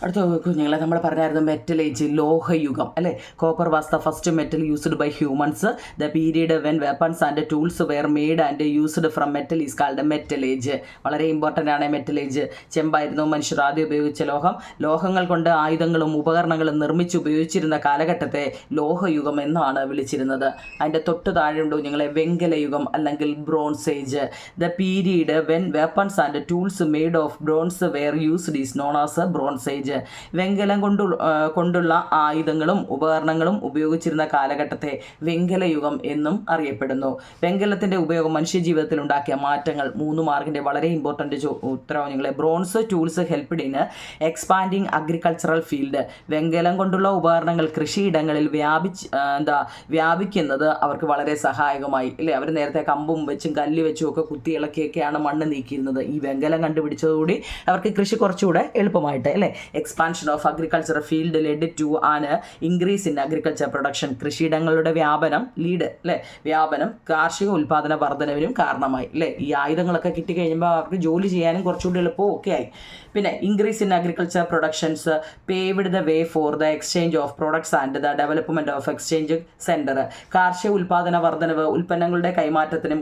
അടുത്ത കുഞ്ഞുങ്ങളെ നമ്മൾ പറഞ്ഞായിരുന്നു മെറ്റൽ ഏജ്, ലോഹയുഗം അല്ലേ. Copper was the first metal used by humans. The period when weapons and tools were made and used from metal is called metal age. വളരെ important ആണ് metal age. ചെമ്പായിരുന്നു മനുഷ്യർ ആദ്യം ഉപയോഗിച്ച ലോഹം. ലോഹങ്ങൾ കൊണ്ട് ആയുധങ്ങളും ഉപകരണങ്ങളും നിർമ്മിച്ച് ഉപയോഗിച്ചിരുന്ന കാലഘട്ടത്തെ ലോഹയുഗം എന്നാണ് വിളിച്ചിരുന്നത്. അതിൻ്റെ തൊട്ട് താഴെയുണ്ട് കുഞ്ഞുങ്ങളെ വെങ്കലയുഗം അല്ലെങ്കിൽ bronze age. The period when weapons and tools made of bronze were used is known as bronze age. വെങ്കലം കൊണ്ടുള്ള ആയുധങ്ങളും ഉപകരണങ്ങളും ഉപയോഗിച്ചിരുന്ന കാലഘട്ടത്തെ വെങ്കലയുഗം എന്നും അറിയപ്പെടുന്നു. വെങ്കലത്തിൻ്റെ ഉപയോഗം മനുഷ്യജീവിതത്തിൽ ഉണ്ടാക്കിയ മാറ്റങ്ങൾ. 3 മാർക്കിൻ്റെ വളരെ ഇമ്പോർട്ടൻ്റ് ഉത്തരവാദിത്തങ്ങളെ. Bronze tools helped in expanding agricultural field. വെങ്കലം കൊണ്ടുള്ള ഉപകരണങ്ങൾ കൃഷിയിടങ്ങളിൽ വ്യാപിക്കുന്നത് അവർക്ക് വളരെ സഹായകമായി അല്ലേ. അവർ നേരത്തെ കമ്പും വെച്ചും കല്ല് വെച്ചും ഒക്കെ കുത്തിയിളക്കിയൊക്കെയാണ് മണ്ണ് നീക്കിയിരുന്നത്. ഈ വെങ്കലം കണ്ടുപിടിച്ചതോടുകൂടി അവർക്ക് കൃഷി കുറച്ചുകൂടെ എളുപ്പമായിട്ട് അല്ലേ. Expansion of agriculture field led to an increase in agriculture production. കൃഷിയിടങ്ങളുടെ വ്യാപനം കാർഷിക ഉൽപ്പാദന വർധനവിനും കാരണമായി അല്ലേ. ഈ ആയുധങ്ങളൊക്കെ കിട്ടിക്കഴിയുമ്പോൾ അവർക്ക് ജോലി ചെയ്യാനും കുറച്ചുകൂടി എളുപ്പവും ഒക്കെ ആയി. പിന്നെ increase in agriculture productions paved the way for the exchange of products and the development of exchange centre. കാർഷിക ഉൽപ്പാദന വർധനവ് ഉൽപ്പന്നങ്ങളുടെ കൈമാറ്റത്തിനും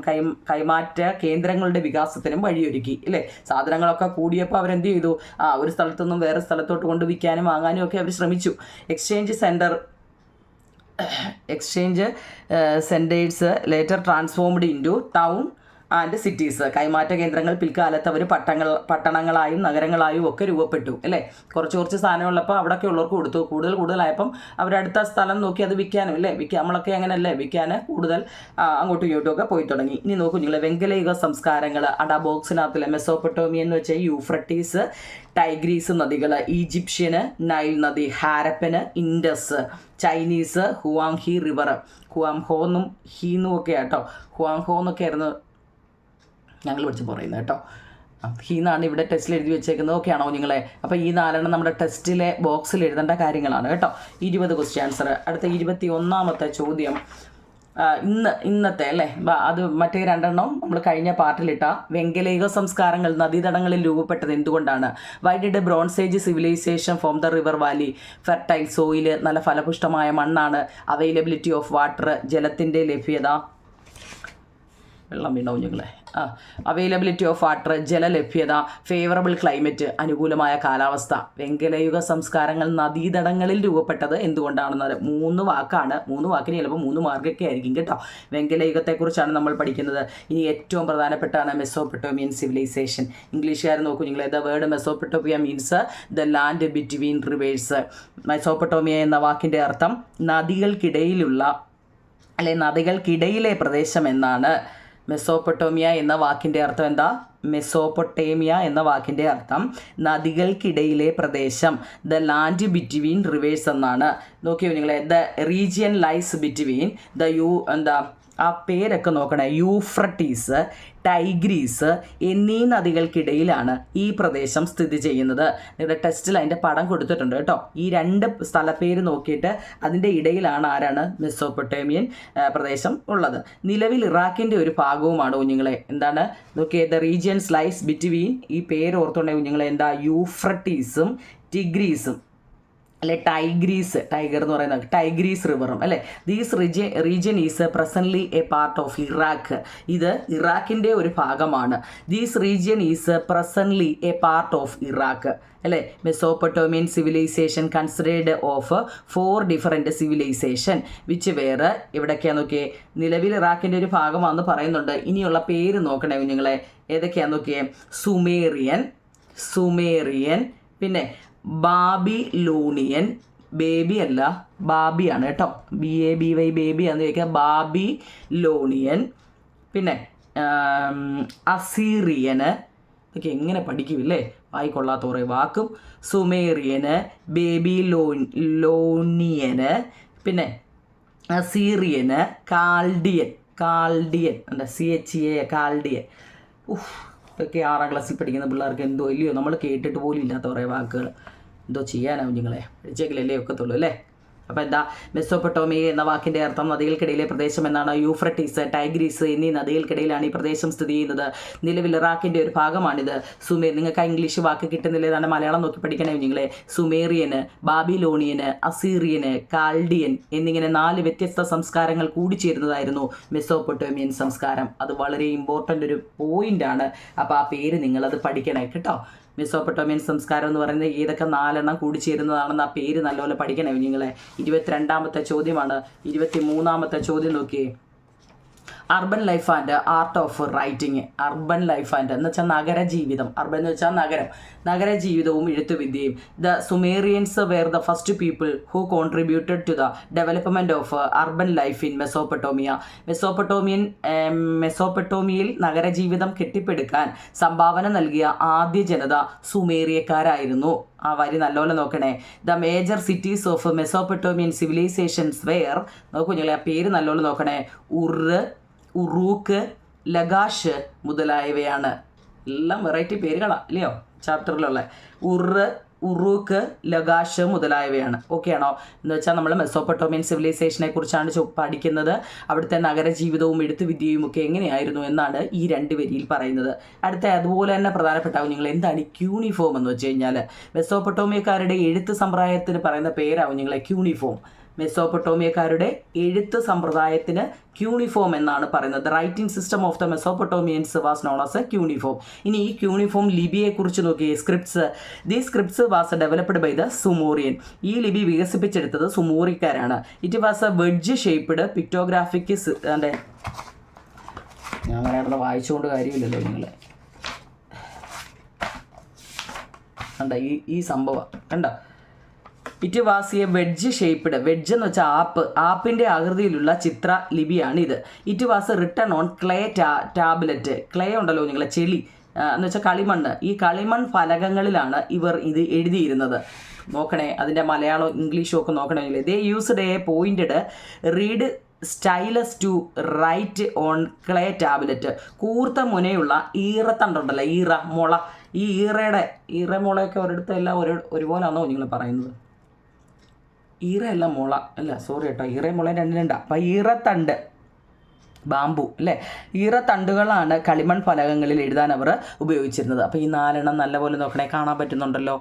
കൈമാറ്റ കേന്ദ്രങ്ങളുടെ വികാസത്തിനും വഴിയൊരുക്കി അല്ലേ. സാധനങ്ങളൊക്കെ കൂടിയപ്പോൾ അവരെന്ത് ചെയ്തു, ഒരു സ്ഥലത്തുനിന്നും വേറെ സ്ഥലത്തോട്ട് കൊണ്ട് വിൽക്കാനും വാങ്ങാനും ഒക്കെ അവർ ശ്രമിച്ചു. Exchange centres later transformed into town and cities. കൈമാറ്റ കേന്ദ്രങ്ങൾ പിൽക്കാലത്ത് അവർ പട്ടണങ്ങളായും നഗരങ്ങളായും ഒക്കെ രൂപപ്പെട്ടു അല്ലേ. കുറച്ച് സാധനമുള്ളപ്പോൾ അവിടെയൊക്കെ ഉള്ളവർക്ക് കൊടുത്തു. കൂടുതലായപ്പം അവരടുത്ത സ്ഥലം നോക്കി അത് വിൽക്കാനും അല്ലേ. നമ്മളൊക്കെ അങ്ങനെയല്ലേ വിൽക്കാൻ കൂടുതൽ അങ്ങോട്ടും ഇങ്ങോട്ടും ഒക്കെ പോയി തുടങ്ങി. ഇനി നോക്കൂ നിങ്ങൾ വെങ്കലയുഗ സംസ്കാരങ്ങൾ. ബോക്സിനകത്തിലെ മെസോപ്പൊട്ടോമിയ എന്ന് വെച്ചാൽ യൂഫ്രട്ടീസ് ടൈഗ്രീസ് നദികൾ, ഈജിപ്ഷ്യന് നൈൽ നദി, ഹാരപ്പന് ഇൻഡസ്, ചൈനീസ് ഹുവാങ്ഹി റിവർ. ഹുവാങ്ഹോന്നും ഹീന്നും ഒക്കെ കേട്ടോ. ഹുവാങ്ഹോ എന്നൊക്കെ ആയിരുന്നു ഞങ്ങൾ പഠിച്ച് പറയുന്നത് കേട്ടോ. ഹീന്നാണ് ഇവിടെ ടെസ്റ്റിൽ എഴുതി വെച്ചേക്കുന്നത്. ഓക്കെ ആണോ നിങ്ങളെ? അപ്പോൾ ഈ 4 നമ്മുടെ ടെസ്റ്റിലെ ബോക്സിൽ എഴുതേണ്ട കാര്യങ്ങളാണ് കേട്ടോ. 20 ക്വസ്റ്റ്യൻ ആൻസർ. അടുത്ത 21ാമത്തെ ചോദ്യം ഇന്നത്തെ അല്ലേ. അത് മറ്റേ 2 നമ്മൾ കഴിഞ്ഞ പാർട്ടിലിട്ട വെങ്കലയുഗ സംസ്കാരങ്ങൾ നദീതടങ്ങളിൽ രൂപപ്പെട്ടത് എന്തുകൊണ്ടാണ്? Why did bronze age civilization from the river valley? Fertile soil, നല്ല ഫലപുഷ്ടമായ മണ്ണാണ്. അവൈലബിലിറ്റി ഓഫ് വാട്ടർ, ജലത്തിൻ്റെ ലഭ്യത. വെള്ളം വീണോ കുഞ്ഞുങ്ങളെ? അവൈലബിലിറ്റി ഓഫ് വാട്ടർ, ജലലഭ്യത, ഫേവറബിൾ ക്ലൈമറ്റ്, അനുകൂലമായ കാലാവസ്ഥ. വെങ്കലയുഗ സംസ്കാരങ്ങൾ നദീതടങ്ങളിൽ രൂപപ്പെട്ടത് എന്തുകൊണ്ടാണെന്നത് 3 വാക്കാണ്. 3 വാക്കിന് ചിലപ്പോൾ 3 മാർക്കൊക്കെ ആയിരിക്കും കേട്ടോ. വെങ്കലയുഗത്തെക്കുറിച്ചാണ് നമ്മൾ പഠിക്കുന്നത്. ഇനി ഏറ്റവും പ്രധാനപ്പെട്ടാണ് മെസോപ്പൊട്ടോമിയൻ സിവിലൈസേഷൻ. ഇംഗ്ലീഷുകാർ നോക്കൂ നിങ്ങളെ. The word Mesopotamia means the land between rivers. മെസോപ്പൊട്ടോമിയ എന്ന വാക്കിൻ്റെ അർത്ഥം നദികൾക്കിടയിലെ പ്രദേശം എന്നാണ്. മെസോപ്പൊട്ടോമിയ എന്ന വാക്കിൻ്റെ അർത്ഥം എന്താ? മെസോപ്പൊട്ടേമിയ എന്ന വാക്കിൻ്റെ അർത്ഥം നദികൾക്കിടയിലെ പ്രദേശം, ദ ലാൻഡ് ബിറ്റ്വീൻ റിവേഴ്സ് എന്നാണ്. നോക്കിയോ നിങ്ങളെ. ദ റീജിയൻ ലൈസ് ബിറ്റ്വീൻ ആ പേരൊക്കെ നോക്കണേ. യൂഫ്രട്ടീസ്, ടൈഗ്രീസ് എന്നീ നദികൾക്കിടയിലാണ് ഈ പ്രദേശം സ്ഥിതി ചെയ്യുന്നത്. നിങ്ങളുടെ ടെസ്റ്റിൽ അതിൻ്റെ പടം കൊടുത്തിട്ടുണ്ട് കേട്ടോ. ഈ 2 സ്ഥലപ്പേര് നോക്കിയിട്ട് അതിൻ്റെ ഇടയിലാണ് മെസോപ്പൊട്ടേമിയൻ പ്രദേശം ഉള്ളത്. നിലവിൽ ഇറാഖിൻ്റെ ഒരു ഭാഗവുമാണ് കുഞ്ഞുങ്ങളെ. എന്താണ് നോക്കിയേ? ദ റീജിയൻസ് ലൈസ് ബിറ്റ്വീൻ, ഈ പേര് ഓർത്തുകൊണ്ടേ കുഞ്ഞുങ്ങളെ. യൂഫ്രട്ടീസും ടിഗ്രീസും അല്ലെ ടൈഗ്രീസ്, ടൈഗർ എന്ന് പറയുന്നത് ടൈഗ്രീസ് റിവറും അല്ലേ. These region is presently a part of Iraq. ഇത് ഇറാഖിൻ്റെ ഒരു ഭാഗമാണ്. These region is presently a part of Iraq അല്ലേ. Mesopotamian civilization considered of 4 different civilization which വേറെ എവിടേക്കാന്ന് നോക്കിയേ, നിലവിൽ ഇറാഖിൻ്റെ ഒരു ഭാഗമാണെന്ന് പറയുന്നുണ്ട്. ഇനിയുള്ള പേര് നോക്കണേ കുഞ്ഞുങ്ങളെ, ഏതൊക്കെയാന്ന് നോക്കിയേ, സുമേറിയൻ, പിന്നെ ബാബിലോണിയൻ, ബേബി അല്ല ബാബിയാണ് കേട്ടോ, BABY ബേബി എന്ന് ചോദിക്കുക, ബാബിലോണിയൻ, പിന്നെ അസീറിയന്, ഇതൊക്കെ എങ്ങനെ പഠിക്കുമില്ലേ, വായിക്കൊള്ളാത്ത കുറേ വാക്കും, സുമേറിയന്, ബേബിലോണിയന്, പിന്നെ അസീറിയന്, കാൽഡിയൻ എന്താ CHA കാൽഡിയൻ. ഇതൊക്കെ 6ാം ക്ലാസ്സിൽ പഠിക്കുന്ന പിള്ളേർക്ക് എന്തോ ഇല്ലയോ, നമ്മൾ കേട്ടിട്ട് പോലും ഇല്ലാത്ത കുറേ വാക്കുകൾ, എന്തോ ചെയ്യാനാവും നിങ്ങളെ, പഠിച്ചേക്കില്ലല്ലേ ഒക്കത്തുള്ളൂ അല്ലേ. അപ്പോൾ എന്താ, മെസോപ്പൊട്ടോമിയ എന്ന വാക്കിൻ്റെ അർത്ഥം നദികൾക്കിടയിലെ പ്രദേശം എന്നാണ്. യൂഫ്രട്ടീസ്, ടൈഗ്രീസ് എന്നീ നദികൾക്കിടയിലാണ് ഈ പ്രദേശം സ്ഥിതി ചെയ്യുന്നത്. നിലവിൽ ഇറാഖിൻ്റെ ഒരു ഭാഗമാണിത്. നിങ്ങൾക്ക് ഇംഗ്ലീഷ് വാക്ക് കിട്ടുന്നില്ല, ഏതാണ് മലയാളം നോക്കി പഠിക്കണേ നിങ്ങളെ. സുമേറിയന്, ബാബിലോണിയന്, അസീറിയന്, കാൽഡിയൻ എന്നിങ്ങനെ 4 വ്യത്യസ്ത സംസ്കാരങ്ങൾ കൂടിച്ചേരുന്നതായിരുന്നു മെസോപ്പൊട്ടോമിയൻ സംസ്കാരം. അത് വളരെ ഇമ്പോർട്ടൻ്റ് ഒരു പോയിൻ്റാണ്. അപ്പോൾ ആ പേര് നിങ്ങളത് പഠിക്കണേ കേട്ടോ. മെസോപ്പൊട്ടോമിയൻ സംസ്കാരം എന്ന് പറയുന്നത് ഏതൊക്കെ 4 എണ്ണം കൂടിച്ചേരുന്നതാണെന്ന് ആ പേര് നല്ലപോലെ പഠിക്കണേ നിങ്ങളെ. 22ാമത്തെ ചോദ്യമാണ്. 23ാമത്തെ ചോദ്യം നോക്കിയേ. Urban life and art of writing. Urban life and എന്ന് വെച്ചാൽ നഗരജീവിതം, അർബൻ എന്ന് വെച്ചാൽ നഗരം, നഗരജീവിതവും എഴുത്തുവിദ്യയും. The Sumerians were the first people who contributed to the development of urban life in Mesopotamia. മെസോപ്പൊട്ടോമിയയിൽ നഗരജീവിതം കെട്ടിപ്പടുക്കാൻ സംഭാവന നൽകിയ ആദ്യ ജനത സുമേറിയക്കാരായിരുന്നു. ആ വരി നല്ലപോലെ നോക്കണേ. The major cities of Mesopotamian civilizations were, നോക്കൂ ഞങ്ങളെ ആ പേര് നല്ലപോലെ നോക്കണേ, ഉറൂക്ക്, ലഗാഷ് മുതലായവയാണ്. എല്ലാം വെറൈറ്റി പേരുകളാണ് ഇല്ലയോ ചാപ്റ്ററിലുള്ള. ഉറൂക്ക്, ലഗാഷ് മുതലായവയാണ്. ഓക്കെ ആണോ? എന്ന് വെച്ചാൽ നമ്മൾ മെസോപ്പൊട്ടോമിയൻ സിവിലൈസേഷനെ കുറിച്ചാണ് പഠിക്കുന്നത്. അവിടുത്തെ നഗരജീവിതവും എഴുത്തുവിദ്യയും ഒക്കെ എങ്ങനെയായിരുന്നു എന്നാണ് ഈ 2 വരിയിൽ പറയുന്നത്. അടുത്ത അതുപോലെ തന്നെ പ്രധാനപ്പെട്ടാവും നിങ്ങൾ എന്താണ് ഈ ക്യൂണിഫോം എന്ന് വെച്ച് കഴിഞ്ഞാൽ, മെസോപ്പൊട്ടോമിയക്കാരുടെ എഴുത്ത് സമ്പ്രദായത്തിന് പറയുന്ന പേരാവും നിങ്ങളെ ക്യൂണിഫോം. മെസോപ്പൊട്ടോമിയക്കാരുടെ എഴുത്ത് സമ്പ്രദായത്തിന് ക്യൂണിഫോം എന്നാണ് പറയുന്നത്. The writing system of the Mesopotamians was known as a cuneiform. ഇനി ഈ ക്യൂണിഫോം ലിപിയെക്കുറിച്ച് നോക്കിയേ. The scripts was developed by the Sumerian. ഈ ലിപി വികസിപ്പിച്ചെടുത്തത് സുമേറിയക്കാരാണ്. It was a wedge shaped pictographic. ഞാൻ അങ്ങനെ വായിച്ചുകൊണ്ട് കാര്യമില്ലല്ലോ നിങ്ങൾ കണ്ട ഈ സംഭവം കണ്ട. It was a wedge shaped, wedge എന്ന് വെച്ചാൽ ആപ്പിൻ്റെ ആകൃതിയിലുള്ള ചിത്ര ലിപിയാണ് ഇത്. It was written on clay tablet. Clay ഉണ്ടല്ലോ നിങ്ങളെ, ചെളി എന്ന് വെച്ചാൽ കളിമണ്ണ്. ഈ കളിമൺ ഫലകങ്ങളിലാണ് ഇവർ ഇത് എഴുതിയിരുന്നത്. നോക്കണേ അതിൻ്റെ മലയാളം ഇംഗ്ലീഷും ഒക്കെ നോക്കണമെങ്കിൽ. They used a pointed reed stylus to write on clay tablet. കൂർത്ത മുനയുള്ള ഈറത്തണ്ടുണ്ടല്ലോ, മുള. ഈ ഈറമുളയൊക്കെ ഒരിടത്തെല്ലാം ഒരുപോലാണോ നിങ്ങൾ പറയുന്നത്? ഈറയല്ല മുള അല്ല, സോറി കേട്ടോ, ഈറയും മുളയും 2 അപ്പം ഈറത്തണ്ട്, ബാമ്പു അല്ലേ, ഈറത്തണ്ടുകളാണ് കളിമൺ ഫലകങ്ങളിൽ എഴുതാൻ അവർ ഉപയോഗിച്ചിരുന്നത്. അപ്പോൾ ഈ 4 എണ്ണം നല്ലപോലെ നോക്കണേ, കാണാൻ പറ്റുന്നുണ്ടല്ലോ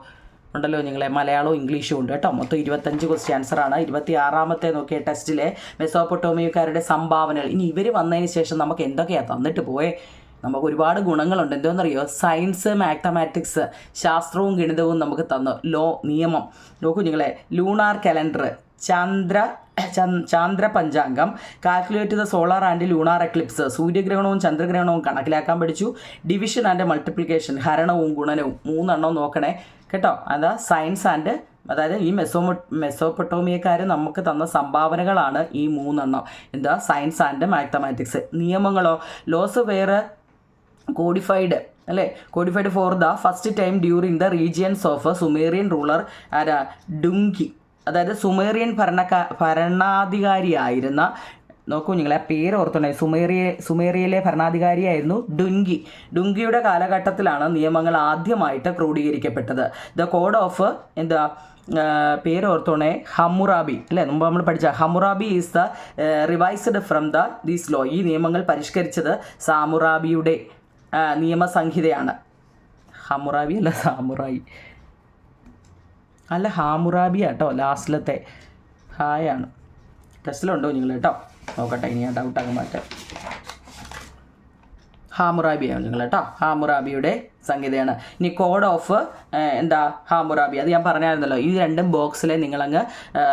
നിങ്ങളെ. മലയാളവും ഇംഗ്ലീഷും ഉണ്ട് കേട്ടോ. മൊത്തം 25 ക്വസ്റ്റ്യൻ ആൻസറാണ്. 26ാമത്തെ നോക്കിയ ടെസ്റ്റിലെ മെസോപ്പൊട്ടോമിയക്കാരുടെ സംഭാവനകൾ. ഇനി ഇവർ വന്നതിന് ശേഷം നമുക്ക് എന്തൊക്കെയാണ് തന്നിട്ട് പോയേ? നമുക്ക് ഒരുപാട് ഗുണങ്ങളുണ്ട്. എന്താണെന്നറിയോ? സയൻസ്, മാത്തമാറ്റിക്സ്, ശാസ്ത്രവും ഗണിതവും നമുക്ക് തന്നു. നിയമം നോക്കൂ നിങ്ങളെ. ലൂണാർ കലണ്ടർ, ചാന്ദ്ര പഞ്ചാംഗം, calculate the solar and lunar eclipse, സൂര്യഗ്രഹണവും ചന്ദ്രഗ്രഹണവും കണക്കിലാക്കാൻ പഠിച്ചു. ഡിവിഷൻ ആൻഡ് മൾട്ടിപ്ലിക്കേഷൻ, ഹരണവും ഗുണനവും 3 എണ്ണം നോക്കണേ കേട്ടോ. അതാ സയൻസ് ആൻഡ്, അതായത് ഈ മെസോപ്പൊട്ടോമിയക്കാർ നമുക്ക് തന്ന സംഭാവനകളാണ് ഈ 3 എണ്ണം. എന്താ? Science and mathematics. നിയമങ്ങളോ? ലോസ് വേറെ കോഡിഫൈഡ് അല്ലേ, codified for the first time during the regions of Sumerian ruler Dungi. അതായത് സുമേറിയൻ ഭരണാധികാരിയായിരുന്ന, നോക്കൂ നിങ്ങളെ പേര് ഓർത്തുണ്ടേ, സുമേറിയയിലെ ഭരണാധികാരിയായിരുന്നു ഡുങ്കിയുടെ കാലഘട്ടത്തിലാണ് നിയമങ്ങൾ ആദ്യമായിട്ട് ക്രോഡീകരിക്കപ്പെട്ടത്. ദ കോഡ് ഓഫ് പേര് ഓർത്തോണേ, ഹമ്മുറാബി അല്ലേ, മുമ്പ് നമ്മൾ പഠിച്ച Hammurabi is the revised from these law. ഈ നിയമങ്ങൾ പരിഷ്കരിച്ചത് സാമുറാബിയുടെ നിയമസംഹിതയാണ്. ഹമ്മുറാബി അല്ല, സാമുറായി. അല്ല ഹാമുറാബി കേട്ടോ ലാസ്റ്റിലത്തെ ഹായാണ്. ടെസ്റ്റിലുണ്ടോ നിങ്ങൾ കേട്ടോ നോക്കട്ടെ, ഇനി ഞാൻ ഡൗട്ടാകും മാറ്റാം. ഹാമുറാബിയാണ് നിങ്ങൾ കേട്ടോ, ഹാമുറാബിയുടെ സംഗീതയാണ്. ഇനി കോഡ് ഓഫ് എന്താ ഹാമുറാബി, അത് ഞാൻ പറഞ്ഞായിരുന്നല്ലോ. ഈ രണ്ടും ബോക്സിൽ നിങ്ങളങ്ങ്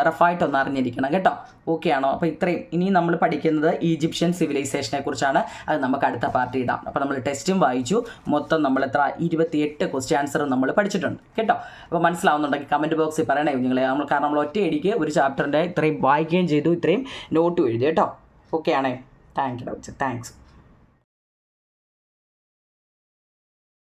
റഫായിട്ടൊന്ന് അറിഞ്ഞിരിക്കണം കേട്ടോ. ഓക്കെ ആണോ? അപ്പോൾ ഇത്രയും. ഇനി നമ്മൾ പഠിക്കുന്നത് ഈജിപ്ഷ്യൻ സിവിലൈസേഷനെ കുറിച്ചാണ്. അത് നമുക്ക് അടുത്ത പാർട്ടി ഇടാം. അപ്പോൾ നമ്മൾ ടെസ്റ്റും വായിച്ചു. മൊത്തം നമ്മൾ എത്ര 28 ക്വസ്റ്റ്യൻ ആൻസറും നമ്മൾ പഠിച്ചിട്ടുണ്ട് കേട്ടോ. അപ്പോൾ മനസ്സിലാവുന്നുണ്ടെങ്കിൽ കമൻറ്റ് ബോക്സിൽ പറയണേ നിങ്ങളെ. കാരണം നമ്മൾ ഒറ്റയടിക്ക് ഒരു ചാപ്റ്ററിൻ്റെ ഇത്രയും വായിക്കുകയും ചെയ്തു, ഇത്രയും നോട്ടും എഴുതി കേട്ടോ. ഓക്കെ ആണേ? Thank you. താങ്ക്സ്.